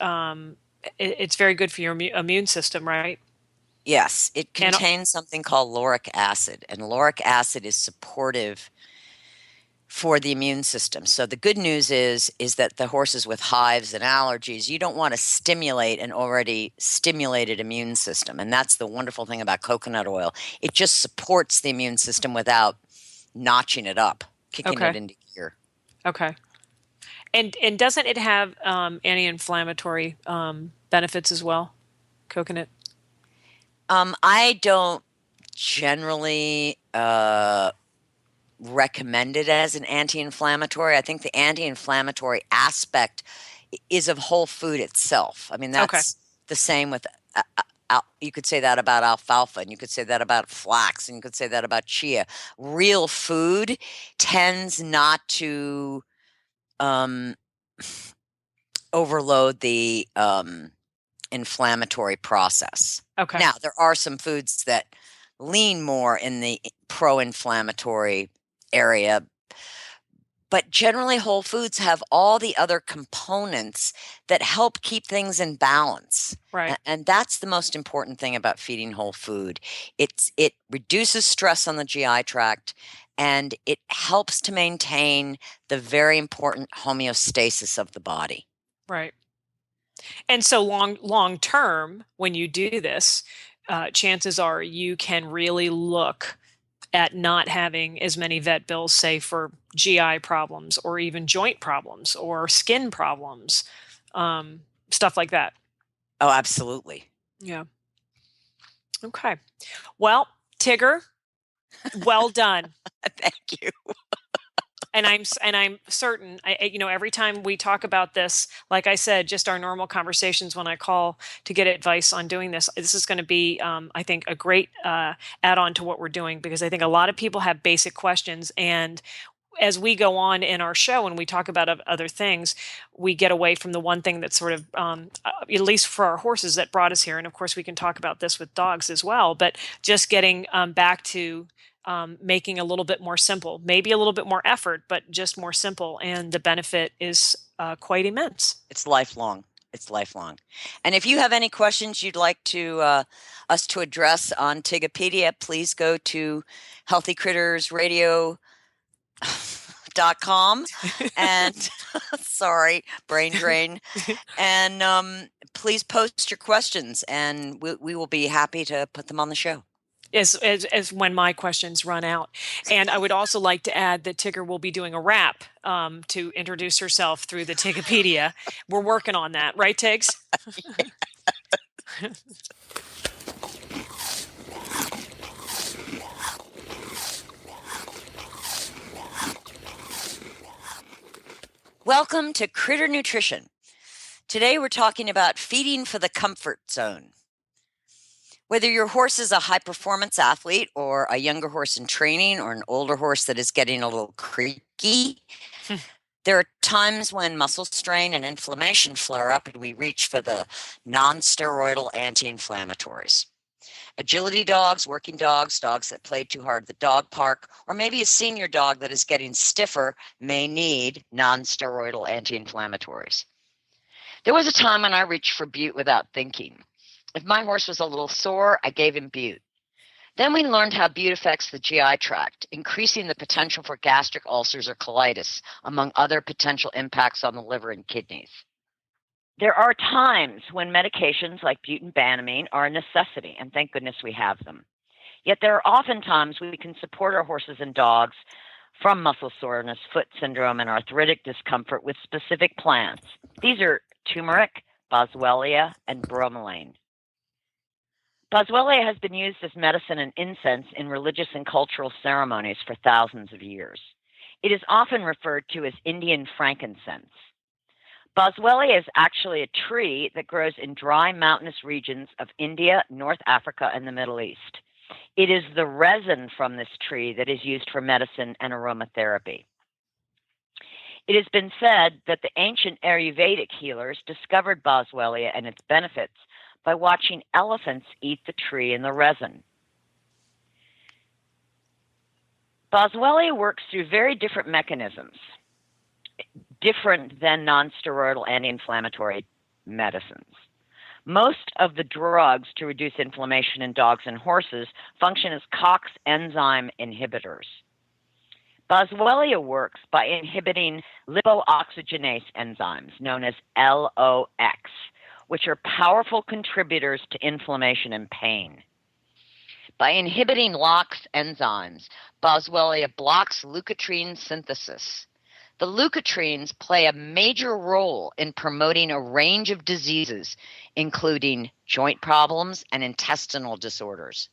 it's very good for your immune system, right? Yes, it contains something called lauric acid, and lauric acid is supportive for the immune system. So the good news is that the horses with hives and allergies, you don't want to stimulate an already stimulated immune system. And that's the wonderful thing about coconut oil. It just supports the immune system without notching it up, kicking it into gear. Okay. And doesn't it have anti-inflammatory benefits as well, coconut? I don't generally recommend it as an anti-inflammatory. I think the anti-inflammatory aspect is of whole food itself. I mean, that's the same with you could say that about alfalfa, and you could say that about flax, and you could say that about chia. Real food tends not to overload the inflammatory process. Okay. Now, there are some foods that lean more in the pro-inflammatory area, but generally whole foods have all the other components that help keep things in balance. Right. And that's the most important thing about feeding whole food. It reduces stress on the GI tract, and it helps to maintain the very important homeostasis of the body. Right. And so long term, when you do this, chances are you can really look at not having as many vet bills, say, for GI problems or even joint problems or skin problems, stuff like that. Oh, absolutely. Yeah. Okay. Well, Tigger, well done. Thank you. And I'm certain, every time we talk about this, like I said, just our normal conversations when I call to get advice on doing this is going to be, I think, a great add-on to what we're doing, because I think a lot of people have basic questions, and as we go on in our show and we talk about other things, we get away from the one thing that sort of, at least for our horses, that brought us here. And of course, we can talk about this with dogs as well, but just getting back to making a little bit more simple, maybe a little bit more effort, but just more simple. And the benefit is quite immense. It's lifelong. It's lifelong. And if you have any questions you'd like to us to address on Tigapedia, please go to healthycrittersradio.com and sorry, brain drain. And please post your questions, and we will be happy to put them on the show. As when my questions run out. And I would also like to add that Tigger will be doing a rap to introduce herself through the Tigapedia. We're working on that, right, Tigs? Welcome to Critter Nutrition. Today we're talking about feeding for the comfort zone. Whether your horse is a high-performance athlete or a younger horse in training or an older horse that is getting a little creaky, there are times when muscle strain and inflammation flare up and we reach for the non-steroidal anti-inflammatories. Agility dogs, working dogs, dogs that played too hard at the dog park, or maybe a senior dog that is getting stiffer may need non-steroidal anti-inflammatories. There was a time when I reached for bute without thinking. If my horse was a little sore, I gave him bute. Then we learned how bute affects the GI tract, increasing the potential for gastric ulcers or colitis, among other potential impacts on the liver and kidneys. There are times when medications like bute and banamine are a necessity, and thank goodness we have them. Yet there are often times we can support our horses and dogs from muscle soreness, foot syndrome, and arthritic discomfort with specific plants. These are turmeric, boswellia, and bromelain. Boswellia has been used as medicine and incense in religious and cultural ceremonies for thousands of years. It is often referred to as Indian frankincense. Boswellia is actually a tree that grows in dry mountainous regions of India, North Africa, and the Middle East. It is the resin from this tree that is used for medicine and aromatherapy. It has been said that the ancient Ayurvedic healers discovered Boswellia and its benefits by watching elephants eat the tree and the resin. Boswellia works through very different mechanisms, different than nonsteroidal anti-inflammatory medicines. Most of the drugs to reduce inflammation in dogs and horses function as COX enzyme inhibitors. Boswellia works by inhibiting lipooxygenase enzymes, known as LOX, which are powerful contributors to inflammation and pain. By inhibiting LOX enzymes, Boswellia blocks leukotriene synthesis. The leukotrienes play a major role in promoting a range of diseases, including joint problems and intestinal disorders.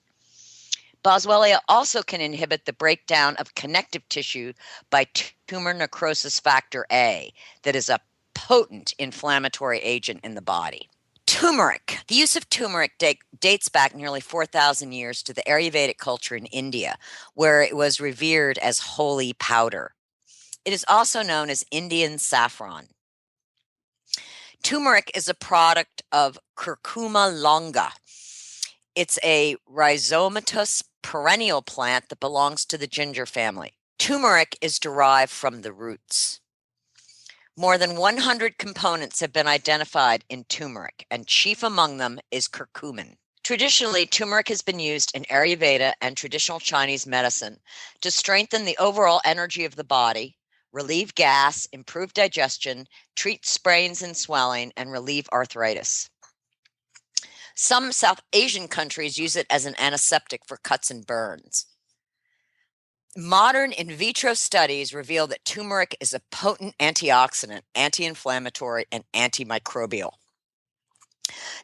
Boswellia also can inhibit the breakdown of connective tissue by tumor necrosis factor A, that is a potent inflammatory agent in the body. Turmeric. The use of turmeric dates back nearly 4,000 years to the Ayurvedic culture in India, where it was revered as holy powder. It is also known as Indian saffron. Turmeric is a product of Curcuma longa. It's a rhizomatous perennial plant that belongs to the ginger family. Turmeric is derived from the roots. More than 100 components have been identified in turmeric, and chief among them is curcumin. Traditionally, turmeric has been used in Ayurveda and traditional Chinese medicine to strengthen the overall energy of the body, relieve gas, improve digestion, treat sprains and swelling, and relieve arthritis. Some South Asian countries use it as an antiseptic for cuts and burns. Modern in vitro studies reveal that turmeric is a potent antioxidant, anti-inflammatory, and antimicrobial.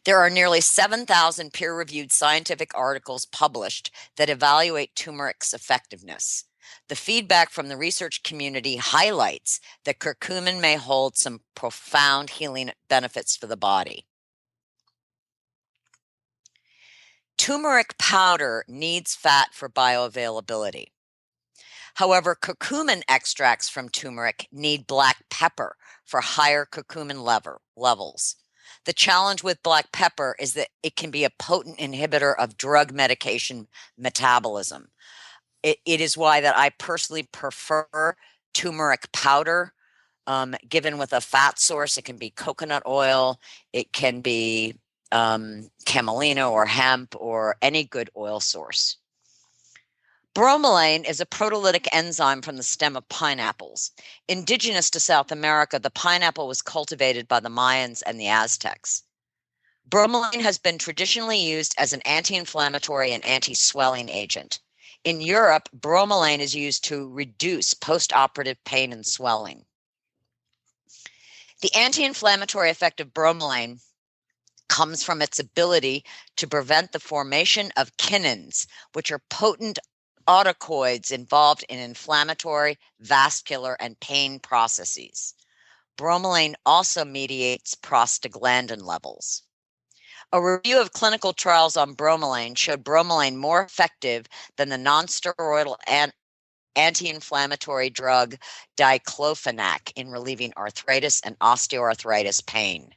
There are nearly 7,000 peer-reviewed scientific articles published that evaluate turmeric's effectiveness. The feedback from the research community highlights that curcumin may hold some profound healing benefits for the body. Turmeric powder needs fat for bioavailability. However, curcumin extracts from turmeric need black pepper for higher curcumin levels. The challenge with black pepper is that it can be a potent inhibitor of drug medication metabolism. It is why that I personally prefer turmeric powder. Given with a fat source, it can be coconut oil, it can be camelina or hemp or any good oil source. Bromelain is a proteolytic enzyme from the stem of pineapples. Indigenous to South America, the pineapple was cultivated by the Mayans and the Aztecs. Bromelain has been traditionally used as an anti-inflammatory and anti-swelling agent. In Europe, bromelain is used to reduce post-operative pain and swelling. The anti-inflammatory effect of bromelain comes from its ability to prevent the formation of kinins, which are potent autocoids involved in inflammatory, vascular, and pain processes. Bromelain also mediates prostaglandin levels. A review of clinical trials on bromelain showed bromelain more effective than the nonsteroidal anti-inflammatory drug diclofenac in relieving arthritis and osteoarthritis pain.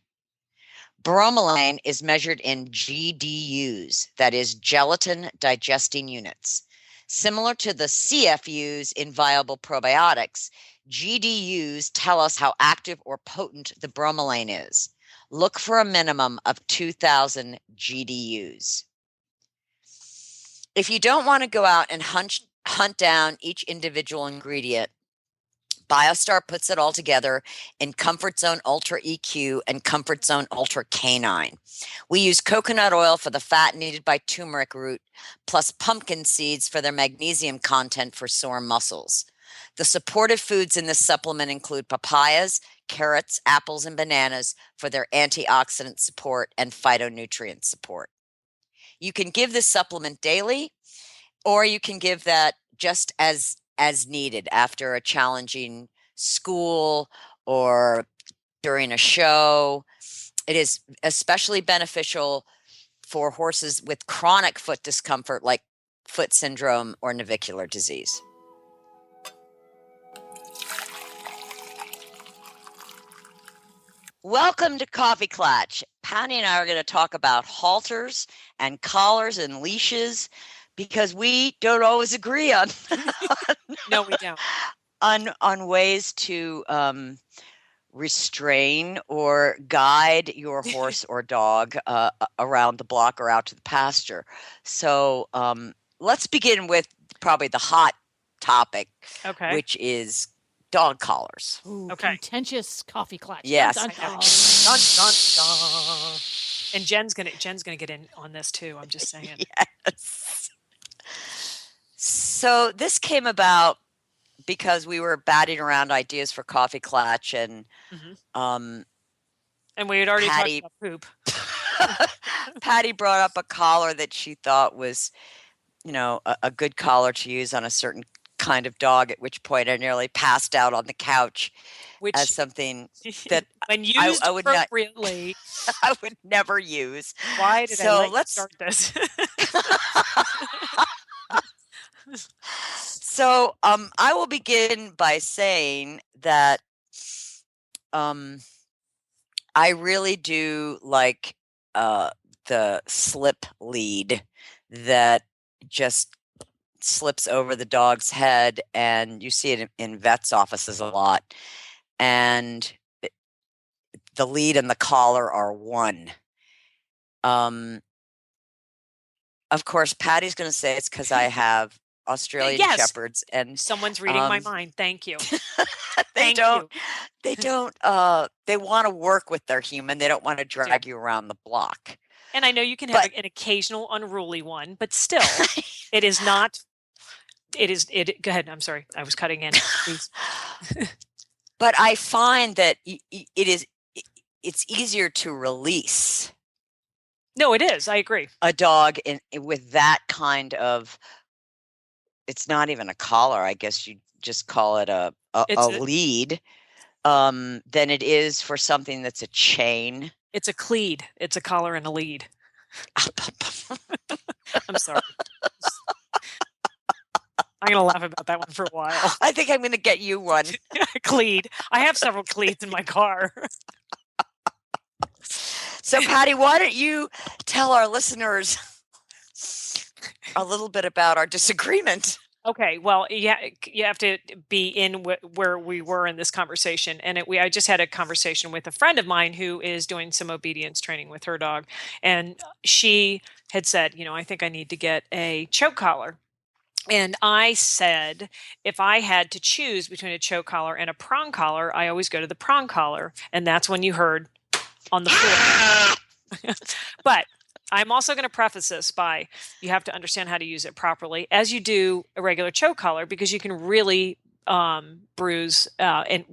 Bromelain is measured in GDUs, that is gelatin digesting units. Similar to the CFUs in viable probiotics, GDUs tell us how active or potent the bromelain is. Look for a minimum of 2,000 GDUs. If you don't want to go out and hunt down each individual ingredient, BioStar puts it all together in Comfort Zone Ultra EQ and Comfort Zone Ultra Canine. We use coconut oil for the fat needed by turmeric root, plus pumpkin seeds for their magnesium content for sore muscles. The supportive foods in this supplement include papayas, carrots, apples, and bananas for their antioxidant support and phytonutrient support. You can give this supplement daily, or you can give that just as needed after a challenging school or during a show. It is especially beneficial for horses with chronic foot discomfort like foot syndrome or navicular disease. Welcome to Coffee Klatch. Patty and I are going to talk about halters and collars and leashes because we don't always agree on No, we don't. on ways to restrain or guide your horse or dog around the block or out to the pasture. So let's begin with probably the hot topic, Okay. which is dog collars. Ooh, Okay. contentious coffee clutch. Yes. Dun, dun, dun. Dun, dun, dun. And Jen's gonna get in on this too. I'm just saying. Yes. So this came about because we were batting around ideas for Coffee Klatch, and And we had already Patty- talked about poop. Patty brought up a collar that she thought was, a good collar to use on a certain kind of dog, at which point I nearly passed out on the couch Which as something that when used I would not- appropriately, I would never use. why did So I let you let's- start this? So I will begin by saying that I really do like the slip lead that just slips over the dog's head, and you see it in vets' offices a lot. And the lead and the collar are one. Of course, Patty's going to say it's because I have Australian Yes. Shepherds, and Someone's reading my mind. Thank you. they Thank don't. you. They don't. They want to work with their human. They don't want to drag you around the block. And I know you can have But- an occasional unruly one, but still, it is not. It is. It. Go ahead. I'm sorry. I was cutting in. Please. But I find that it's easier to release No, it is. I agree. a dog with that kind of. It's not even a collar. I guess you just call it a It's a- lead. Than it is for something that's a chain. It's a cleed. It's a collar and a lead. I'm sorry. I'm gonna laugh about that one for a while. I think I'm going to get you one. Cleat. I have several cleats in my car. So, Patty, why don't you tell our listeners a little bit about our disagreement? Okay, well, yeah, you have to be in where we were in this conversation, and I just had a conversation with a friend of mine who is doing some obedience training with her dog, and she had said, I think I need to get a choke collar. And I said, if I had to choose between a choke collar and a prong collar, I always go to the prong collar, and that's when you heard on the floor. But I'm also going to preface this by you have to understand how to use it properly as you do a regular choke collar, because you can really bruise and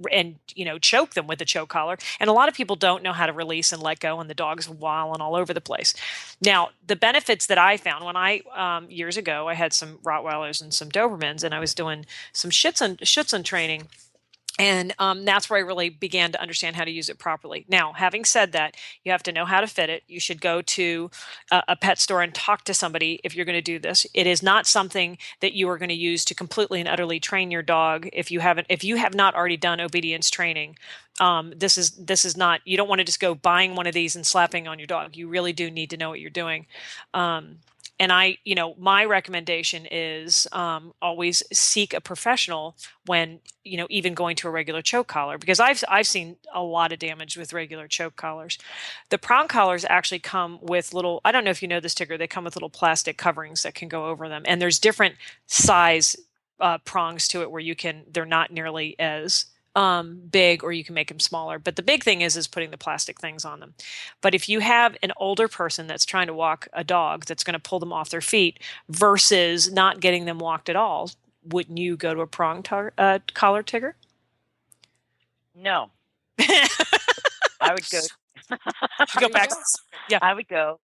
choke them with a choke collar. And a lot of people don't know how to release and let go, and the dog's wilding all over the place. Now, the benefits that I found when I years ago I had some Rottweilers and some Dobermans, and I was doing some Schutzhund training. And that's where I really began to understand how to use it properly. Now, having said that, you have to know how to fit it. You should go to a pet store and talk to somebody if you're going to do this. It is not something that you are going to use to completely and utterly train your dog if you have not already done obedience training. This is not. You don't want to just go buying one of these and slapping on your dog. You really do need to know what you're doing. And my recommendation is always seek a professional when, even going to a regular choke collar, because I've seen a lot of damage with regular choke collars. The prong collars actually come with little, I don't know if you know this, Tigger, they come with little plastic coverings that can go over them. And there's different size prongs to it where they're not nearly as big, or you can make them smaller. But the big thing is putting the plastic things on them. But if you have an older person that's trying to walk a dog that's going to pull them off their feet versus not getting them walked at all, wouldn't you go to a prong collar, Tigger? No. I would go. Go back. Yeah. I would go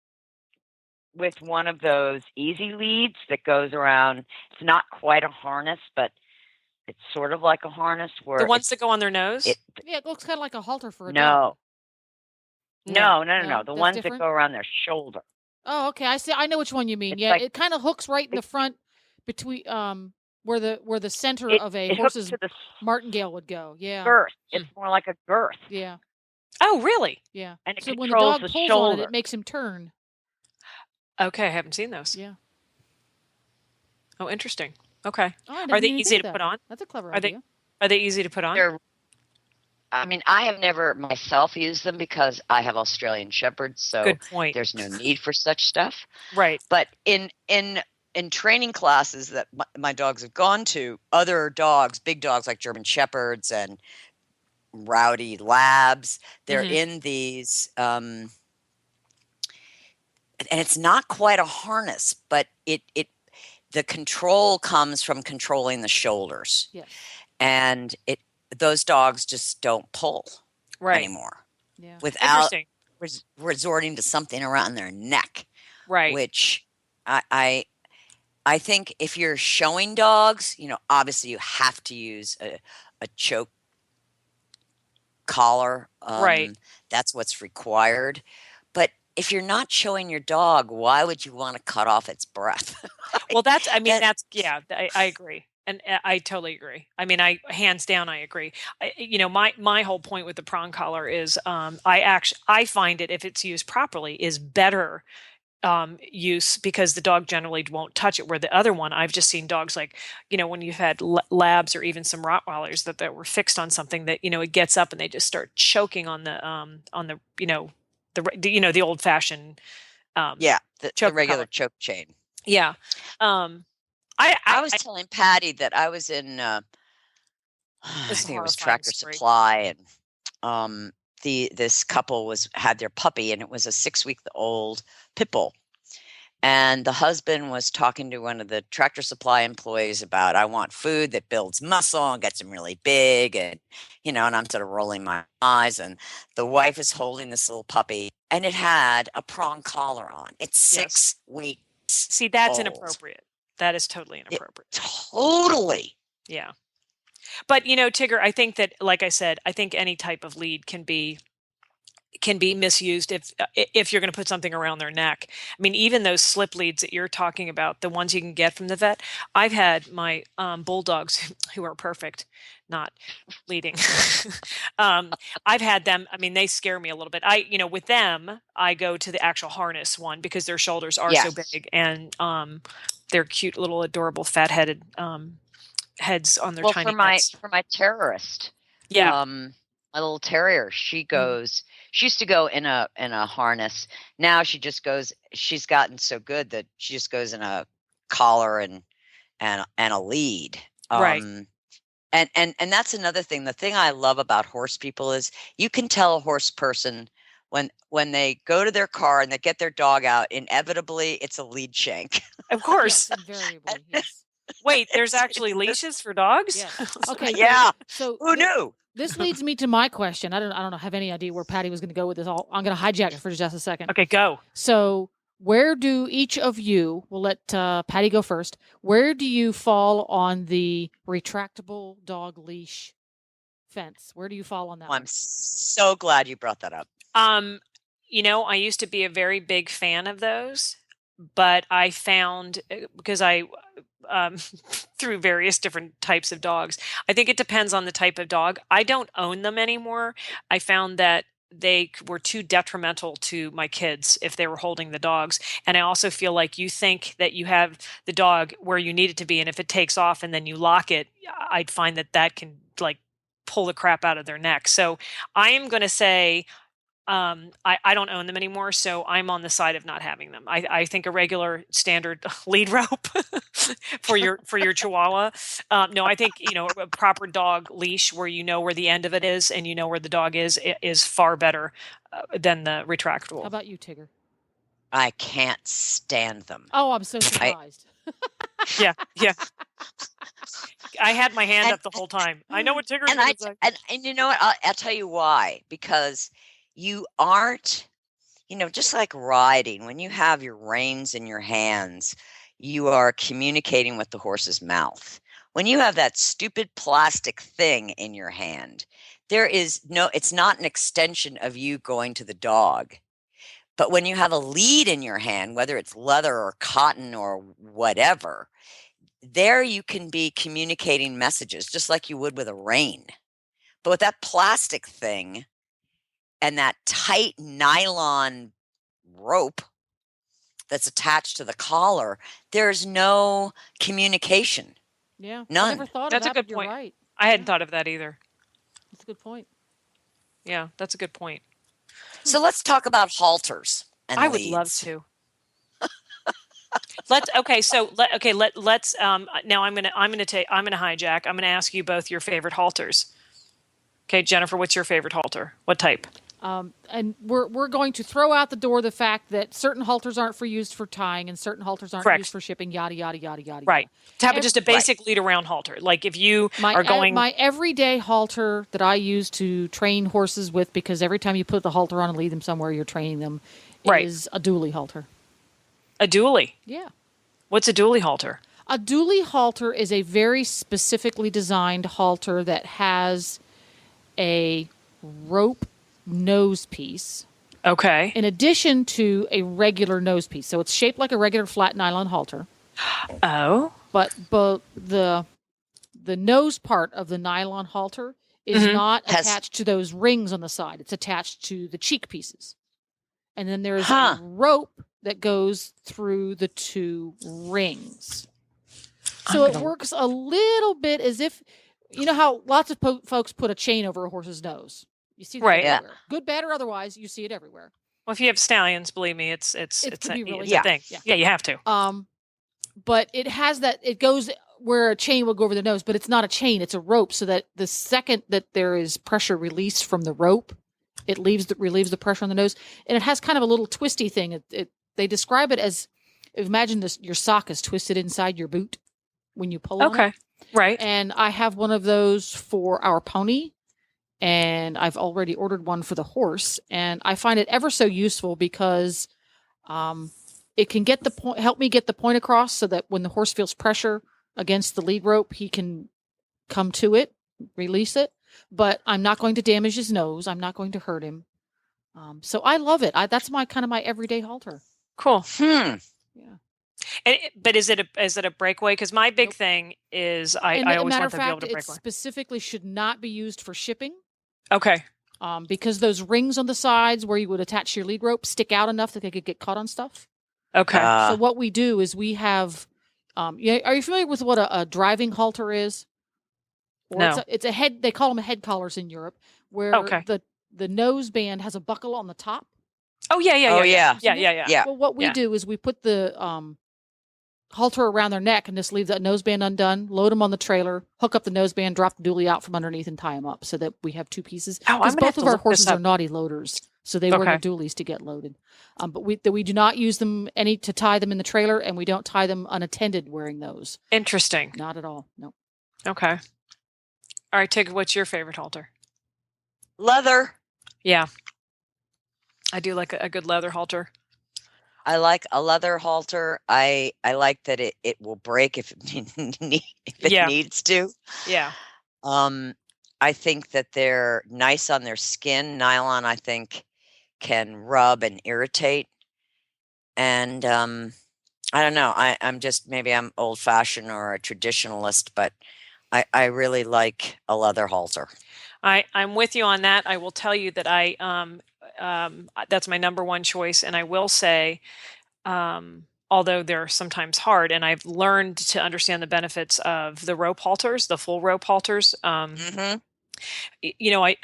with one of those easy leads that goes around. It's not quite a harness, but it's sort of like a harness where the ones that go on their nose. Yeah, it looks kind of like a halter for a no. dog. No. The ones that go around their shoulder. Oh, okay. I see. I know which one you mean. It's Yeah, like, it kind of hooks right in the front between where the center of a it hooks horse's to the martingale would go. Yeah. girth. It's more like a girth. Yeah. Oh, really? Yeah. And it So when the controls dog the pulls shoulder. on it, it makes him turn. Okay, I haven't seen those. Yeah. Oh, interesting. Okay. Oh, I didn't Are they even easy think to of put that. on? That's a clever Are they idea. Are they easy to put on? I have never myself used them because I have Australian Shepherds, so Good point. there's no need for such stuff. Right. But in training classes that my dogs have gone to, other dogs, big dogs like German Shepherds and rowdy labs, they're in these, and it's not quite a harness, but the control comes from controlling the shoulders. Yes. And those dogs just don't pull anymore. Yeah. Without resorting to something around their neck. Right. Which I think if you're showing dogs, obviously you have to use a choke collar. Right. That's what's required. But if you're not showing your dog, why would you want to cut off its breath? Well, I agree. And I totally agree. I mean, hands down, I agree. My whole point with the prong collar is, I find it, if it's used properly, is better use, because the dog generally won't touch it. Where the other one, I've just seen dogs like, when you've had labs or even some Rottweilers that were fixed on something that, it gets up and they just start choking on the the old fashioned the regular choke chain. Yeah. I was telling Patty that I was in I think it was Tractor Supply, and this couple had their puppy, and it was a 6-week-old pit bull. And the husband was talking to one of the Tractor Supply employees about, I want food that builds muscle and gets him really big, and and I'm sort of rolling my eyes, and the wife is holding this little puppy, and it had a prong collar on. It's 6 weeks. See, that's old. Inappropriate. That is totally inappropriate. Totally. Yeah. But, Tigger, I think that, like I said, I think any type of lead can be can be misused if you're going to put something around their neck. I mean, even those slip leads that you're talking about, the ones you can get from the vet. I've had my bulldogs who are perfect, not leading. I've had them. I mean, they scare me a little bit. With them, I go to the actual harness one because their shoulders are so Yes. big, and they're cute little adorable fat-headed heads on their Well, tiny for necks. my terrorist, Yeah. my little terrier, she used to go in a harness. Now she's gotten so good that she just goes in a collar and a lead. Right. And that's another thing. The thing I love about horse people is you can tell a horse person when they go to their car and they get their dog out, inevitably it's a lead shank. Of course. Yes, invariably. Yes. Wait, there's actually leashes for dogs? Yes. Okay. Yeah. So Who knew? this leads me to my question. I don't have any idea where Patty was going to go with this. I'm going to hijack it for just a second. Okay, go. So where do each of you, we'll let Patty go first, where do you fall on the retractable dog leash fence? Where do you fall on that Well, I'm one? so glad you brought that up. I used to be a very big fan of those, but I found, because I through various different types of dogs, I think it depends on the type of dog. I don't own them anymore. I found that they were too detrimental to my kids if they were holding the dogs. And I also feel like you think that you have the dog where you need it to be, and if it takes off and then you lock it, I'd find that can like pull the crap out of their neck. So I am going to say, I don't own them anymore, so I'm on the side of not having them. I think a regular standard lead rope for your Chihuahua. No, I think a proper dog leash where you know where the end of it is and you know where the dog is far better than the retractable. How about you, Tigger? I can't stand them. Oh, I'm so surprised. Yeah. I had my hand up the whole time. I know what Tigger's And going to say. and you know what? I'll tell you why. Because you aren't, just like riding, when you have your reins in your hands, you are communicating with the horse's mouth. When you have that stupid plastic thing in your hand, it's not an extension of you going to the dog. But when you have a lead in your hand, whether it's leather or cotton or whatever, there you can be communicating messages just like you would with a rein. But with that plastic thing and that tight nylon rope that's attached to the collar, there's no communication. Yeah. None. I never thought That's of a that, good but you're point. right. I hadn't thought of that either. That's a good point. Yeah, that's a good point. So let's talk about halters and I would love leads. to. Let's now I'm gonna hijack. I'm gonna ask you both your favorite halters. Okay, Jennifer, what's your favorite halter? What type? And we're going to throw out the door the fact that certain halters aren't used for tying and certain halters aren't Correct. used for shipping. Yada yada yada yada. Right. To have Ev- just a basic lead around halter. Like if you are going my everyday halter that I use to train horses with, because every time you put the halter on and lead them somewhere, you're training them, Right. is a dually halter. a dually. Yeah. What's a dually halter? A dually halter is a very specifically designed halter that has a rope nose piece Okay. in addition to a regular nose piece. So it's shaped like a regular flat nylon halter, Oh. but the nose part of the nylon halter is Mhm. not attached to those rings on the side. It's attached to the cheek pieces. And then there's Huh. a rope that goes through the two rings. So it works a little bit as if, you know how lots of folks put a chain over a horse's nose. You see that Right. Yeah. everywhere. Good, bad, or otherwise, you see it everywhere. Well, if you have stallions, believe me, it's It can be really it's good. a thing. Yeah. Yeah, you have to. But it has that, it goes where a chain will go over the nose, but it's not a chain, it's a rope, so that the second that there is pressure released from the rope, it relieves the pressure on the nose. And it has kind of a little twisty thing. They describe it as, imagine your sock is twisted inside your boot when you pull on it. Okay. Right. And I have one of those for our pony, and I've already ordered one for the horse. And I find it ever so useful because it can get the point, help me get the point across, so that when the horse feels pressure against the lead rope, he can come to it, release it. But I'm not going to damage his nose. I'm not going to hurt him. So I love it. That's my kind of my everyday halter. Cool. Hmm. Yeah. But is it a breakaway? Because my big Nope. thing is And I a always matter want of to be able fact, to it break away. specifically should not be used for shipping. Okay. Because those rings on the sides where you would attach your lead rope stick out enough that they could get caught on stuff. Okay. So what we do is we have, are you familiar with what a driving halter is? Or No. it's a head. They call them head collars in Europe, where Okay. the nose band has a buckle on the top. Oh yeah. Oh, yeah. Yeah. Well, what we Yeah. do is we put the halter around their neck and just leave that nose band undone, load them on the trailer, hook up the nose band, drop the dually out from underneath and tie them up so that we have two pieces. Oh, I'm Because gonna have both of to our look this horses are up. naughty loaders, so they wear their dualies to get loaded. But we do not use them to tie them in the trailer, and we don't tie them unattended wearing those. Interesting. Not at all. No. Okay. All right, Tig, what's your favorite halter? Leather. Yeah. I do like a good leather halter. I like a leather halter. I like that it will break if it Yeah. needs to. Yeah. I think that they're nice on their skin. Nylon, I think, can rub and irritate. And I don't know. I'm just, maybe I'm old fashioned or a traditionalist, but I really like a leather halter. I'm with you on that. I will tell you that that's my number one choice, and I will say, although they're sometimes hard, and I've learned to understand the benefits of the rope halters, the full rope halters. Mm-hmm. I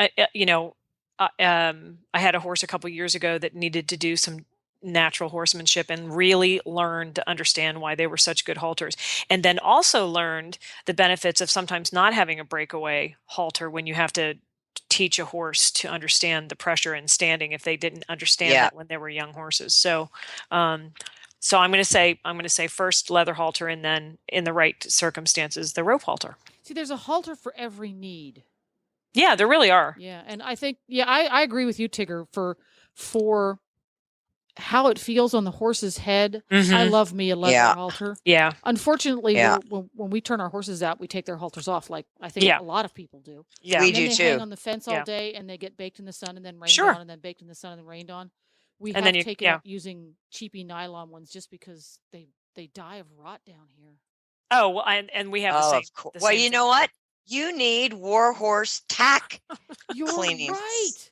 had a horse a couple years ago that needed to do some natural horsemanship and really learned to understand why they were such good halters, and then also learned the benefits of sometimes not having a breakaway halter when you have to teach a horse to understand the pressure and standing if they didn't understand that when they were young horses. So I'm going to say first leather halter, and then in the right circumstances the rope halter. See, there's a halter for every need. Yeah, there really are. Yeah, and I think I agree with you, Tigger, for how it feels on the horse's head. Mm-hmm. I love me a leather halter. Yeah. Unfortunately, when we turn our horses out, we take their halters off, like I think a lot of people do. Yeah, we and then do they too. hang on the fence all day, and they get baked in the sun, and then rained on, and then baked in the sun, and then rained on. We have taken up using cheapy nylon ones just because they die of rot down here. Oh, well, and we have the same. Well, you know what? You need Warhorse tack cleaning. Right.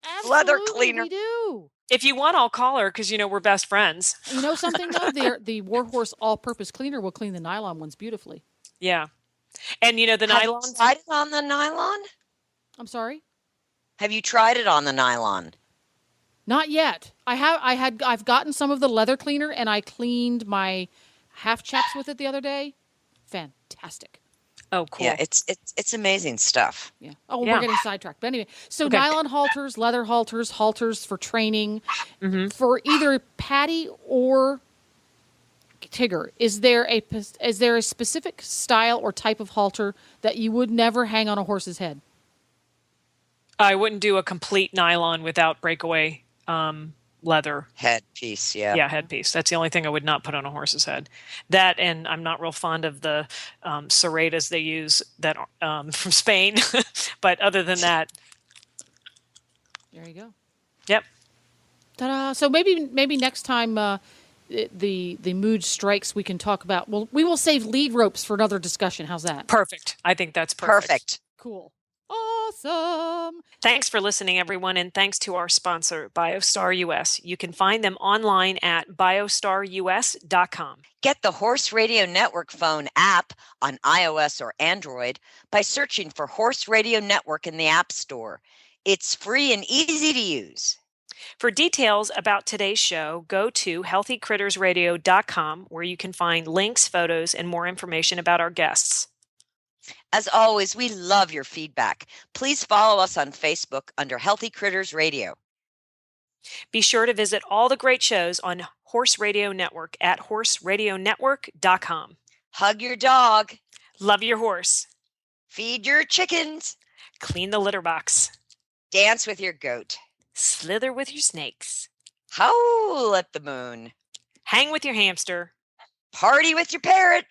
Absolutely, leather cleaner. We do. If you want, I'll call her because we're best friends. You know something though? The Warhorse all-purpose cleaner will clean the nylon ones beautifully. Yeah, and the nylon. Have you tried it on the nylon? I'm sorry. Have you tried it on the nylon? Not yet. I've gotten some of the leather cleaner, and I cleaned my half chaps with it the other day. Fantastic. Oh, cool. Yeah, it's amazing stuff. Yeah. Oh, we're getting sidetracked. But anyway, so nylon halters, leather halters, halters for training, for either Patty or Tigger. Is there a specific style or type of halter that you would never hang on a horse's head? I wouldn't do a complete nylon without breakaway leather headpiece. Yeah, headpiece. That's the only thing I would not put on a horse's head. That, and I'm not real fond of the serratas they use that from Spain. But other than that, there you go. Yep. Ta-da! So maybe next time the mood strikes, we can talk about. Well, we will save lead ropes for another discussion. How's that? Perfect. I think that's perfect. Cool. Awesome. Thanks for listening, everyone, and thanks to our sponsor, BiostarUS. You can find them online at BiostarUS.com. Get the Horse Radio Network phone app on iOS or Android by searching for Horse Radio Network in the App Store. It's free and easy to use. For details about today's show, go to healthycrittersradio.com, where you can find links, photos, and more information about our guests. As always, we love your feedback. Please follow us on Facebook under Healthy Critters Radio. Be sure to visit all the great shows on Horse Radio Network at horseradionetwork.com. Hug your dog. Love your horse. Feed your chickens. Clean the litter box. Dance with your goat. Slither with your snakes. Howl at the moon. Hang with your hamster. Party with your parrot.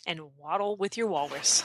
And waddle with your walrus.